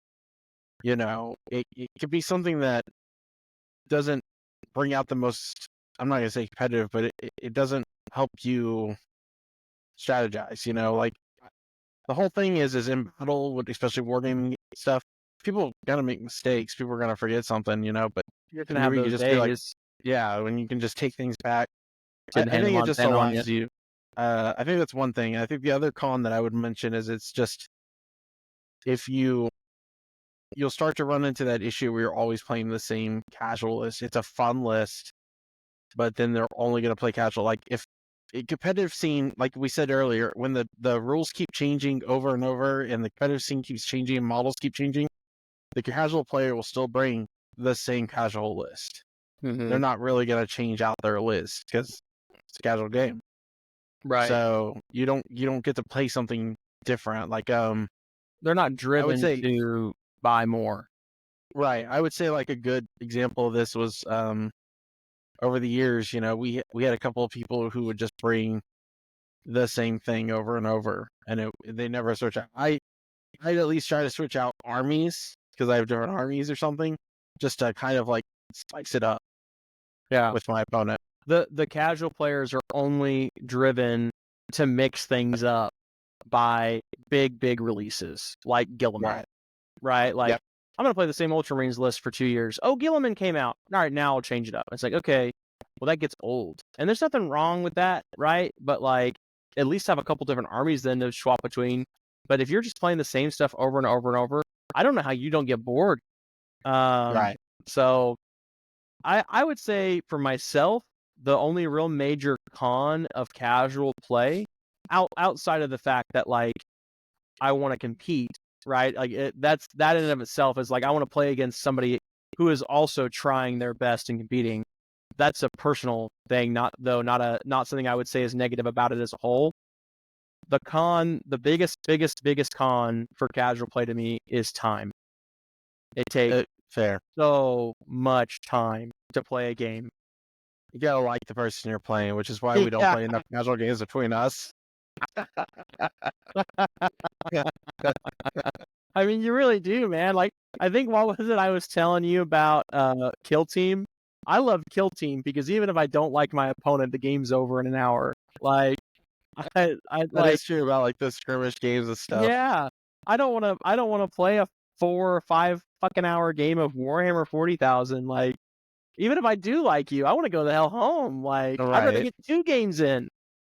it could be something that doesn't bring out the most. I'm not gonna say competitive, but it doesn't help you strategize. Like the whole thing is in battle, with especially wargaming stuff. People gonna make mistakes. People are gonna forget something. But You're gonna have maybe you those just be like, days. yeah, when you can just take things back. Didn't I hand the think it just Montana on you. allows you. I think that's one thing. I think the other con that I would mention is it's just if you'll start to run into that issue where you're always playing the same casual list. It's a fun list, but then they're only going to play casual. Like if a competitive scene, like we said earlier, when the rules keep changing over and over, and the competitive scene keeps changing, and models keep changing, the casual player will still bring the same casual list. Mm-hmm. They're not really going to change out their list because it's a casual game. Right. So you don't get to play something different. Like They're not I would driven say, to buy more. right. I would say like a good example of this was over the years, we had a couple of people who would just bring the same thing over and over, and they never switch out. I'd at least try to switch out armies because I have different armies or something, just to kind of like spice it up Yeah. with my opponent. The casual players are only driven to mix things up by big releases like Gilliman, Right. right? Like, Yep. I'm gonna play the same Ultramarines list for 2 years. Oh, Gilliman came out. All right, now I'll change it up. It's like, okay, well, that gets old, and there's nothing wrong with that, right? But like, at least have a couple different armies then to swap between. But if you're just playing the same stuff over and over and over, I don't know how you don't get bored. Um, Right. so I would say for myself, the only real major con of casual play, outside of the fact that like I want to compete, right? Like that in and of itself is like I want to play against somebody who is also trying their best and competing. That's a personal thing, not something I would say is negative about it as a whole. The biggest con for casual play to me is time. It takes Fair. so much time to play a game. You gotta like the person you're playing, which is why we don't play enough casual games between us. I mean, you really do, man. Like, I think what was it I was telling you about Kill Team? I love Kill Team because even if I don't like my opponent, the game's over in an hour. Like, I That like, is true about like the skirmish games and stuff. yeah. I don't want to play a 4 or 5 fucking hour game of Warhammer 40,000. Like, even if I do like you, I want to go the hell home. Like, I'd rather Right. get 2 games in.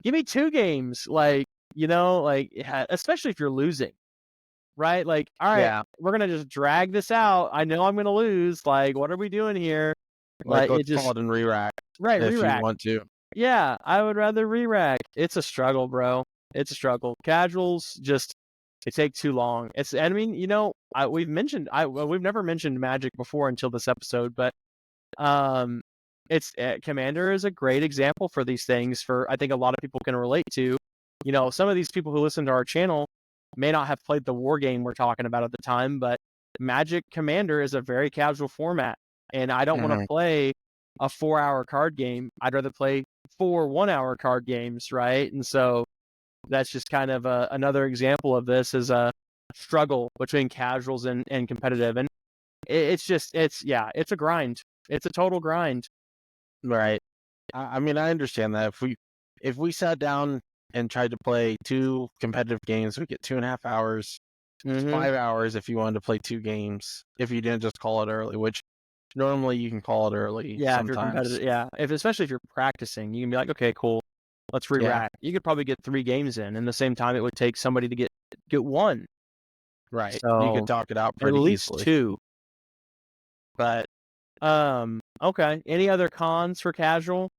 Give me 2 games. Like, like, especially if you're losing, right? Like, all right, Yeah. we're going to just drag this out. I know I'm going to lose. Like, what are we doing here? Like, Like, it let's call just, it in re-rack right, if you re-rack. want to. Yeah, I would rather re-rack. It's a struggle, bro. It's a struggle. Casuals just, they take too long. I mean, we've never mentioned Magic before until this episode, but um, Commander is a great example for these things. I think a lot of people can relate to. Some of these people who listen to our channel may not have played the war game we're talking about at the time, but Magic Commander is a very casual format, and I don't want to play a 4-hour card game. I'd rather play 4 1-hour card games, right? And so that's just kind of another example of this is a struggle between casuals and competitive, and it's a grind. It's a total grind. Right. I mean, I understand that. If we sat down and tried to play 2 competitive games, we get 2.5 hours. Mm-hmm. 5 hours if you wanted to play 2 games. If you didn't just call it early, which normally you can call it early. Yeah, sometimes. if you're competitive, yeah. Especially if you're practicing, you can be like, okay, cool, let's re-rack. You could probably get 3 games in the same time it would take somebody to get 1. Right. So you could talk it out at pretty least easily. 2. But okay. Any other cons for casual?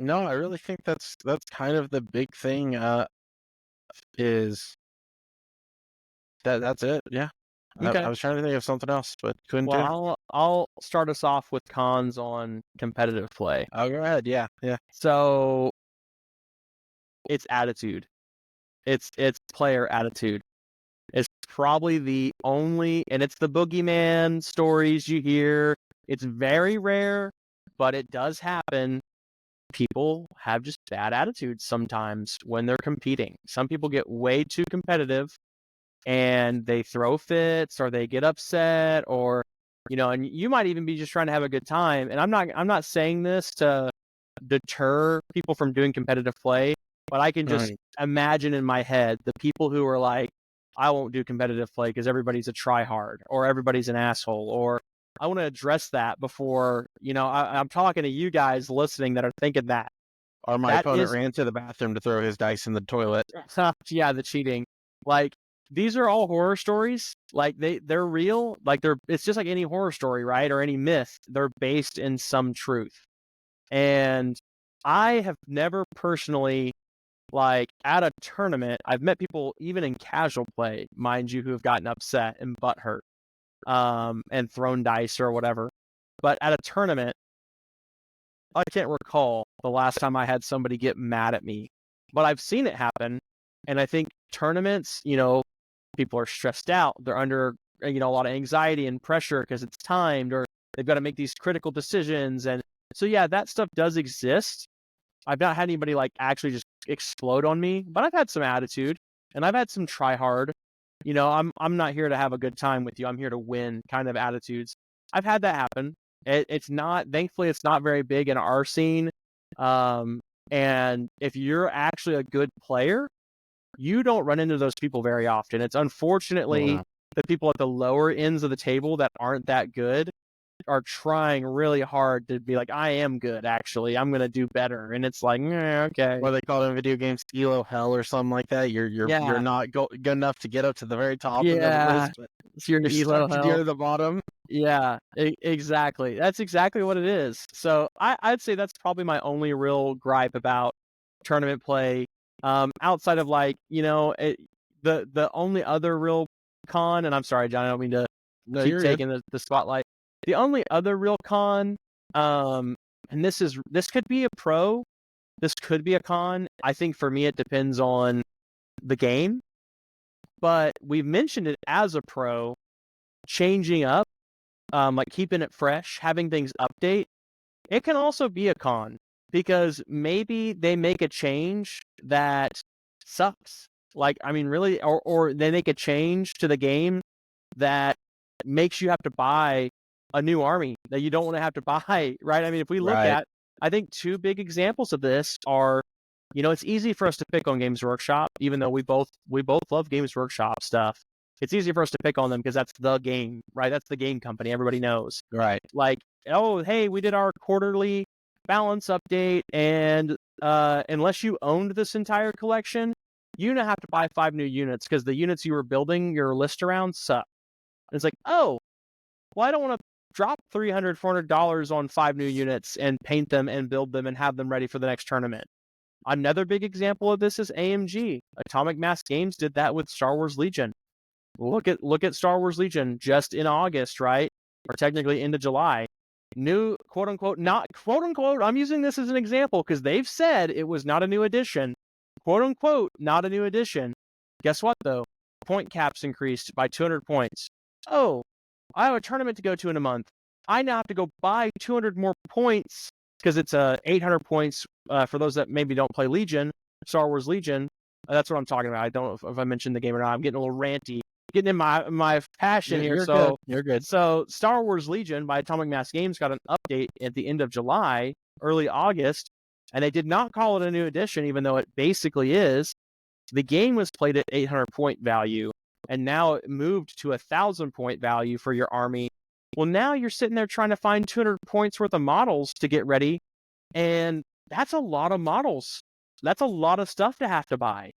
No, I really think that's kind of the big thing. Is that's it? Yeah. Okay. I was trying to think of something else, but couldn't do. Well, I'll start us off with cons on competitive play. Oh, go ahead. Yeah. So it's attitude. It's player attitude. It's probably the only, and it's the boogeyman stories you hear. It's very rare, but it does happen. People have just bad attitudes sometimes when they're competing. Some people get way too competitive and they throw fits or they get upset or and you might even be just trying to have a good time. And I'm not saying this to deter people from doing competitive play, but I can just imagine in my head the people who are like, I won't do competitive play because everybody's a tryhard or everybody's an asshole, or I want to address that before, I'm talking to you guys listening that are thinking that. Or my opponent ran to the bathroom to throw his dice in the toilet. Yeah, the cheating. Like, these are all horror stories. Like, they're real. Like, it's just like any horror story, right? Or any myth. They're based in some truth. And I have never personally, like, at a tournament, I've met people even in casual play, mind you, who have gotten upset and butthurt, and thrown dice or whatever. But at a tournament, I can't recall the last time I had somebody get mad at me, but I've seen it happen. And I think tournaments, people are stressed out. They're under, a lot of anxiety and pressure because it's timed or they've got to make these critical decisions. And so, yeah, that stuff does exist. I've not had anybody like actually just explode on me, but I've had some attitude and I've had some try hard. I'm not here to have a good time with you. I'm here to win kind of attitudes. I've had that happen. Thankfully, it's not very big in our scene. And if you're actually a good player, you don't run into those people very often. It's unfortunately the people at the lower ends of the table that aren't that good are trying really hard to be like, I am good, actually. I'm going to do better. And it's like, okay. What they call it in video games, Elo hell or something like that. You're not good enough to get up to the very top of the list, but it's your you're Elo stuck hell. near the bottom. Yeah, exactly. That's exactly what it is. So I'd say that's probably my only real gripe about tournament play. Outside of like, the only other real con, and I'm sorry, John, I don't mean to No, keep you're good. taking the spotlight. The only other real con, and this could be a pro, this could be a con. I think for me it depends on the game, but we've mentioned it as a pro, changing up, like keeping it fresh, having things update. It can also be a con because maybe they make a change that sucks. Like, I mean, really, or they make a change to the game that makes you have to buy a new army that you don't want to have to buy, right? I mean, if we look Right. at, I think two big examples of this are, it's easy for us to pick on Games Workshop, even though we both love Games Workshop stuff. It's easy for us to pick on them because that's the game, right? That's the game company. Everybody knows. Right. Like, oh, hey, we did our quarterly balance update, and unless you owned this entire collection, you now have to buy 5 new units because the units you were building your list around suck. And it's like, oh, well, I don't want to drop $300, $400 on 5 new units and paint them and build them and have them ready for the next tournament. Another big example of this is AMG. Atomic Mass Games did that with Star Wars Legion. Look at Star Wars Legion just in August, right? Or technically into July. New quote unquote, not quote unquote, I'm using this as an example because they've said it was not a new edition. Quote unquote, not a new edition. Guess what though? Point caps increased by 200 points. Oh, I have a tournament to go to in a month. I now have to go buy 200 more points because it's 800 points for those that maybe don't play Legion, Star Wars Legion. That's what I'm talking about. I don't know if I mentioned the game or not. I'm getting a little ranty, getting in my passion here. You're good. You're good. So Star Wars Legion by Atomic Mass Games got an update at the end of July, early August, and they did not call it a new edition, even though it basically is. The game was played at 800 point value, and now it moved to 1,000 point value for your army. Well, now you're sitting there trying to find 200 points worth of models to get ready, and that's a lot of models. That's a lot of stuff to have to buy.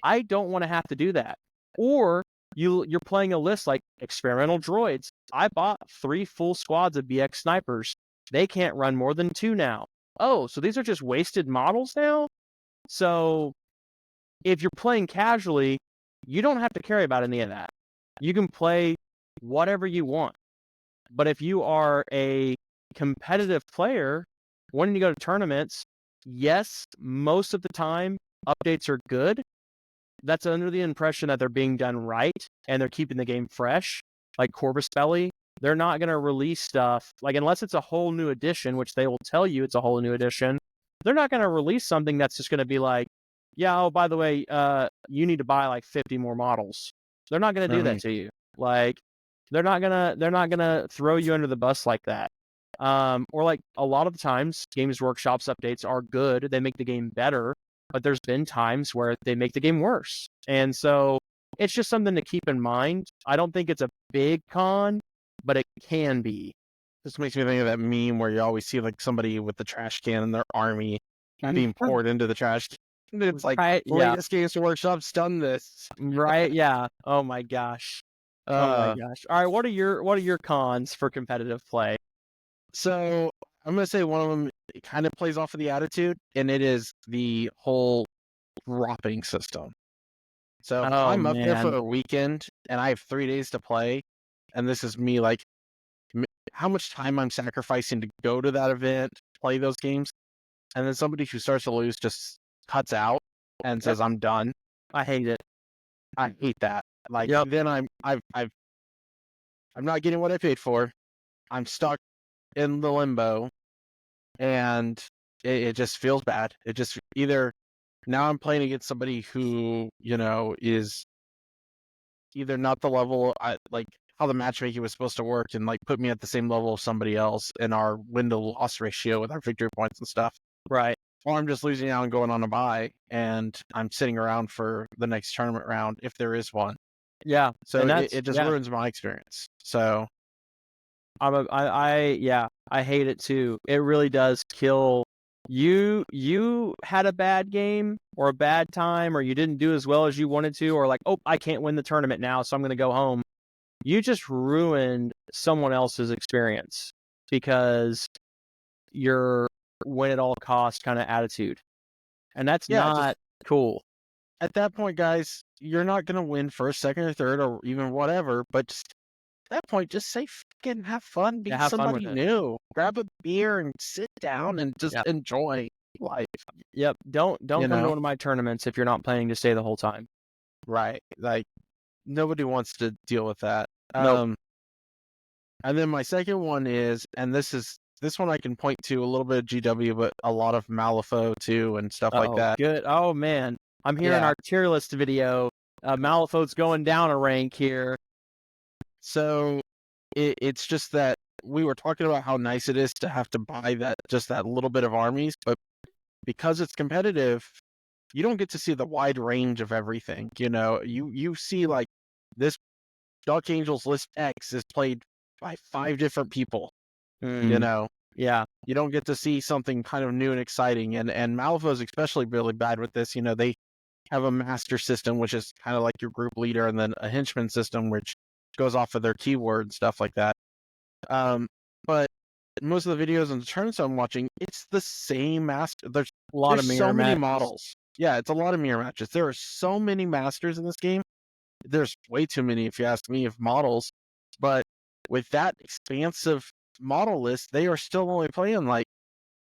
I don't want to have to do that. Or you're playing a list like experimental droids. I bought 3 full squads of BX snipers. They can't run more than 2 now. Oh, so these are just wasted models now? So if you're playing casually, you don't have to care about any of that. You can play whatever you want. But if you are a competitive player, wanting to go to tournaments, yes, most of the time updates are good. That's under the impression that they're being done right and they're keeping the game fresh. Like Corvus Belli, they're not going to release stuff, like unless it's a whole new edition, which they will tell you it's a whole new edition. They're not going to release something that's just going to be like, yeah, oh, by the way, you need to buy like 50 more models. They're not going to do that to you. Like, they're not gonna throw you under the bus like that. Or like a lot of the times, Games Workshop's updates are good. They make the game better, but there's been times where they make the game worse. And so it's just something to keep in mind. I don't think it's a big con, but it can be. This makes me think of that meme where you always see like somebody with the trash can in their army being poured into the trash can. It's like, Right? Yeah. latest Games Workshop's done this. Right? Yeah. Oh my gosh. Oh my gosh. All right. What are your cons for competitive play? So I'm gonna say one of them kind of plays off of the attitude, and it is the whole dropping system. So if Oh I'm up there for man. a weekend and I have 3 days to play, and this is me like how much time I'm sacrificing to go to that event, play those games, and then somebody who starts to lose just cuts out and says I'm done. I hate it. I hate that. Like Yep. then I'm not getting what I paid for. I'm stuck in the limbo, and it just feels bad. It just either now I'm playing against somebody who is either not the level I like how the matchmaking was supposed to work and like put me at the same level of somebody else in our win to loss ratio with our victory points and stuff. Right. Or I'm just losing out and going on a bye, and I'm sitting around for the next tournament round if there is one. Yeah. So And it just ruins my experience. So I hate it too. It really does kill you. You had a bad game or a bad time, or you didn't do as well as you wanted to, or like, oh, I can't win the tournament now, so I'm going to go home. you just ruined someone else's experience because you're win at all cost kind of attitude. And that's Yeah, just not cool. at that point, guys, you're not gonna win first, second, or third, or even whatever. But just at that point, just say fucking have fun, Yeah, be have fun with somebody it. new, grab a beer and sit down and just Yeah. enjoy life. Yep. Don't You come to know, one of my tournaments if you're not planning to stay the whole time. right? Like nobody wants to deal with that. Nope. And then my second one is, and this one I can point to a little bit of GW, but a lot of Malifaux too and stuff like Oh, that. good. Oh man. I'm hearing Yeah. our tier list video. Malifaux's going down a rank here. So it's just that we were talking about how nice it is to have to buy that little bit of armies, but because it's competitive, you don't get to see the wide range of everything. You know, you see like this Dark Angels list X is played by 5 different people. You know, Yeah. you don't get to see something kind of new and exciting. And Malifaux is especially really bad with this. You know, they have a master system, which is kind of like your group leader, and then a henchman system, which goes off of their keyword, stuff like that. But most of the videos and the tournaments I'm watching, it's the same master. A lot of There's so mirror many matches. models. Yeah, it's a lot of mirror matches. There are so many masters in this game. There's way too many, if you ask me, of models. But with that expansive model list, they are still only playing like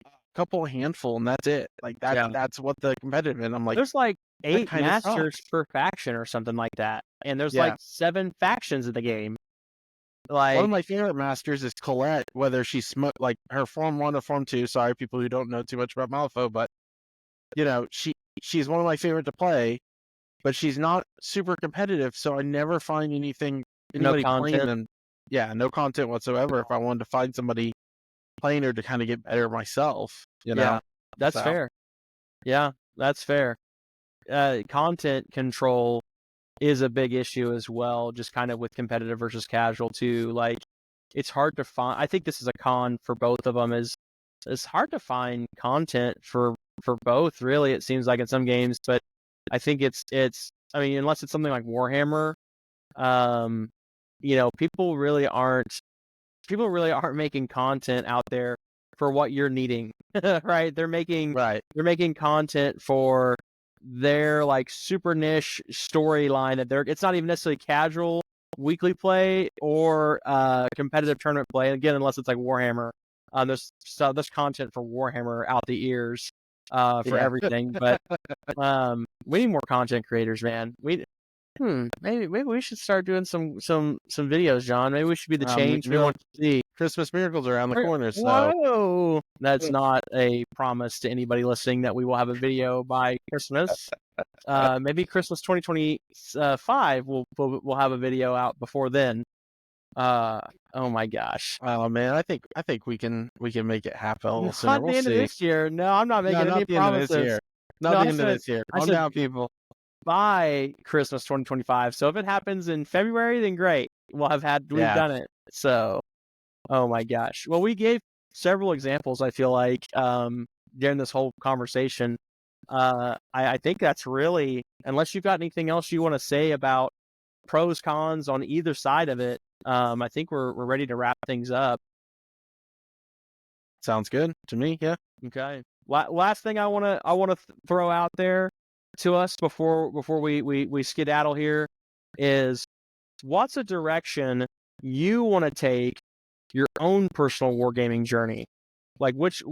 a couple handful, and that's it. Like Yeah. that's what the competitive. And I'm like, There's like that 8 kind of masters sucks. per faction or something like that. And there's like Yeah. 7 factions in the game. One of Like, my favorite masters is Colette, whether she's like her Form 1 or Form 2. Sorry, people who don't know too much about Malifaux, but you know, she's one of my favorite to play, but she's not super competitive, so I never find no anybody playing content. them. Yeah, no content whatsoever. If I wanted to find somebody playing her to kind of get better myself, you know. Yeah. That's So fair. Yeah, that's fair. Content control is a big issue as well, just kind of with competitive versus casual too. Like, it's hard to find. I think this is a con for both of them. Is it's hard to find content for both. Really, it seems like in some games, but I think it's. I mean, unless it's something like Warhammer, um, people really aren't making content out there for what you're needing, right? right, They're making content for their like super niche storyline that it's not even necessarily casual weekly play or competitive tournament play. Again, unless it's like Warhammer, there's content for Warhammer out the ears for yeah. everything. But we need more content creators, man. Maybe we should start doing some videos, John. Maybe we should be the change we You know, want to see. Christmas miracles around the corner, so Whoa! That's not a promise to anybody listening that we will have a video by Christmas. Maybe Christmas 2025 we'll have a video out before then. Oh my gosh. oh man, I think we can make it happen a little sooner. Not We'll the end of see. this year. No, I'm not No, making any not the end of this promises. year. Not No, the end of this year. I Calm said down, people. by Christmas 2025. So if it happens in February, then great. We've Yeah, done it. So, oh my gosh. Well, we gave several examples, I feel like, during this whole conversation. I think that's really, unless you've got anything else you want to say about pros, cons on either side of it, I think we're ready to wrap things up. sounds good to me. Yeah. Okay. Last thing I wanna throw out there to us before we skedaddle here is, what's a direction you want to take your own personal wargaming journey? Like, which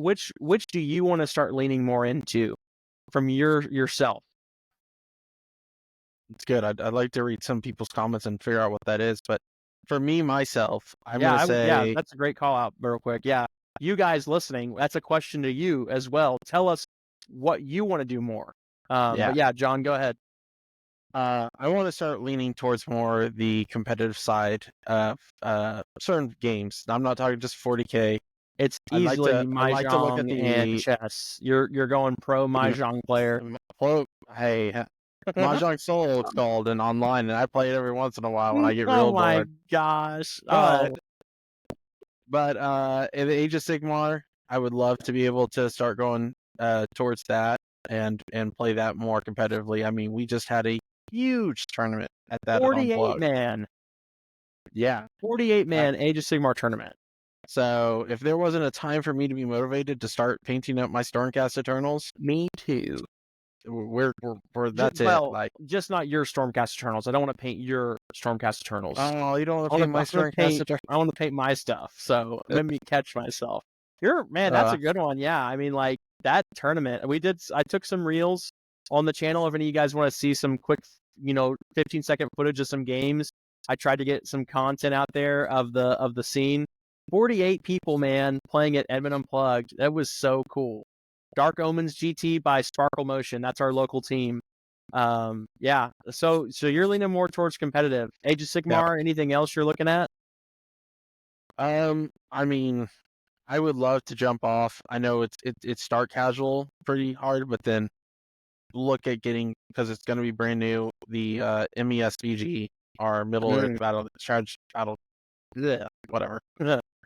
do you want to start leaning more into from yourself? It's good. I'd like to read some people's comments and figure out what that is. But for me, myself, I'm Yeah, going to yeah, say, that's a great call out, real quick. Yeah, you guys listening, that's a question to you as well. Tell us what you want to do more. But yeah, yeah, John, go ahead. I want to start leaning towards more the competitive side of certain games. I'm not talking just 40K. It's easily I'd like to look at mahjong and the chess. You're going pro mahjong player. Hey, Mahjong Solo it's called and online, and I play it every once in a while when I get Oh real my bored. gosh! But Oh, in the Age of Sigmar, I would love to be able to start going towards that and play that more competitively. I mean, we just had a huge tournament at that at 48 Unplugged. man. Yeah. 48 man Age of Sigmar tournament. So if there wasn't a time for me to be motivated to start painting up my Stormcast Eternals, Me too. we're that's it. Well, Like, just not your Stormcast Eternals. I don't want to paint your Stormcast Eternals. oh, you don't want to paint my Stormcast Eternals? I want to paint my stuff. So let me catch myself. Man, that's a good one. Yeah, I mean, like that tournament. I took some reels on the channel. If any of you guys want to see some quick, 15-second footage of some games, I tried to get some content out there of the scene. 48 people, man, playing at Edmund Unplugged. That was so cool. Dark Omens GT by Sparkle Motion. That's our local team. Yeah. So you're leaning more towards competitive. Age of Sigmar. Anything else you're looking at? I mean, I would love to jump off. I know it's start casual pretty hard, but then look at getting, because it's going to be brand new, the MESBG, our Middle Earth battle strategy battle. Yeah, whatever.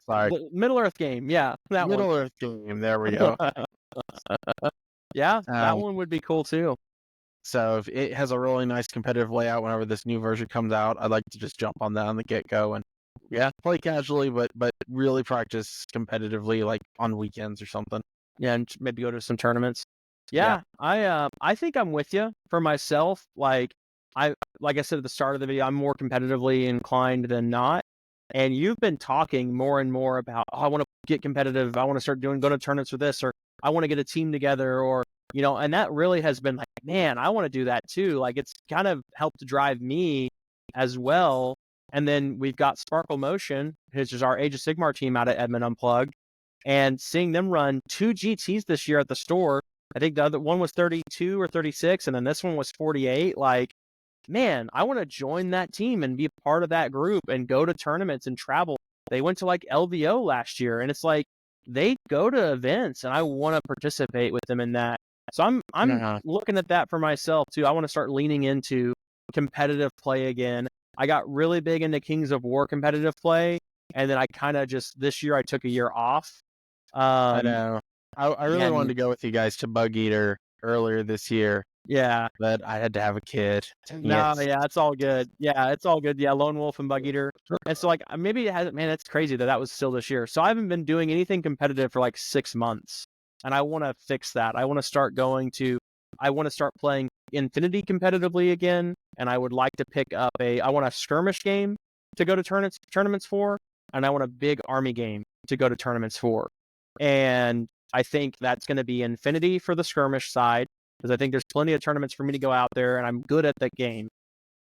Sorry. The Middle Earth game. Yeah, that Middle one. Earth game. There we go. Yeah, that one would be cool too. So if it has a really nice competitive layout whenever this new version comes out, I'd like to just jump on that on the get-go and play casually, but really practice competitively, like on weekends or something. Yeah, and maybe go to some tournaments. Yeah. I think I'm with you for myself. Like I said at the start of the video, I'm more competitively inclined than not. And you've been talking more and more about, I want to get competitive. I want to start go to tournaments for this, or I want to get a team together, or, and that really has been like, man, I want to do that too. Like it's kind of helped to drive me as well. And then we've got Sparkle Motion, which is our Age of Sigmar team out at Edmund Unplugged, and seeing them run 2 GTs this year at the store. I think the other one was 32 or 36, and then this one was 48. Like, man, I want to join that team and be a part of that group and go to tournaments and travel. They went to like LVO last year, and it's like they go to events, and I want to participate with them in that. So I'm looking at that for myself too. I want to start leaning into competitive play again. I got really big into Kings of War competitive play, and then I kind of just this year I took a year off. I know. I really wanted to go with you guys to Bug Eater earlier this year. Yeah. But I had to have a kid. No, yeah, it's all good. Yeah, it's all good. Yeah, Lone Wolf and Bug Eater. And so like maybe it hasn't, man, that's crazy that was still this year. So I haven't been doing anything competitive for like 6 months. And I want to fix that. I want to start playing Infinity competitively again. And I would like to pick up I want a skirmish game to go to tournaments for. And I want a big army game to go to tournaments for. And I think that's going to be Infinity for the skirmish side, because I think there's plenty of tournaments for me to go out there, and I'm good at that game.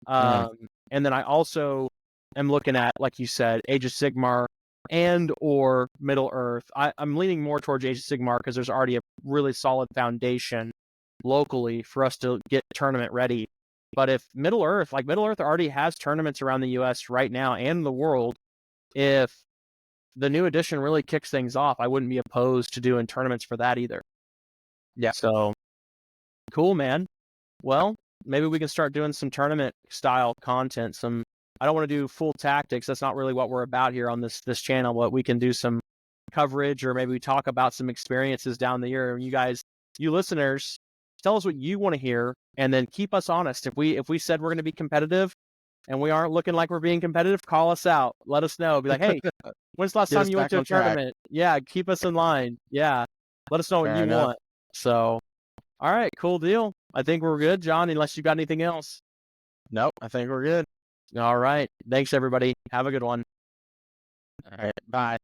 And then I also am looking at, like you said, Age of Sigmar and or Middle Earth. I'm leaning more towards Age of Sigmar because there's already a really solid foundation locally for us to get tournament ready. But if Middle Earth already has tournaments around the U.S. right now and the world, if the new edition really kicks things off, I wouldn't be opposed to doing tournaments for that either. Yeah. So cool, man. Well, maybe we can start doing some tournament style content. I don't want to do full tactics. That's not really what we're about here on this channel, but we can do some coverage, or maybe we talk about some experiences down the year. You guys, you listeners, tell us what you want to hear, and then keep us honest. If we said we're going to be competitive and we aren't looking like we're being competitive, call us out. Let us know. Be like, hey, when's the last time you went to a tournament? Yeah, keep us in line. Yeah, let us know what you want. So, all right, cool deal. I think we're good, John, unless you got anything else. Nope, I think we're good. All right. Thanks, everybody. Have a good one. All right, bye.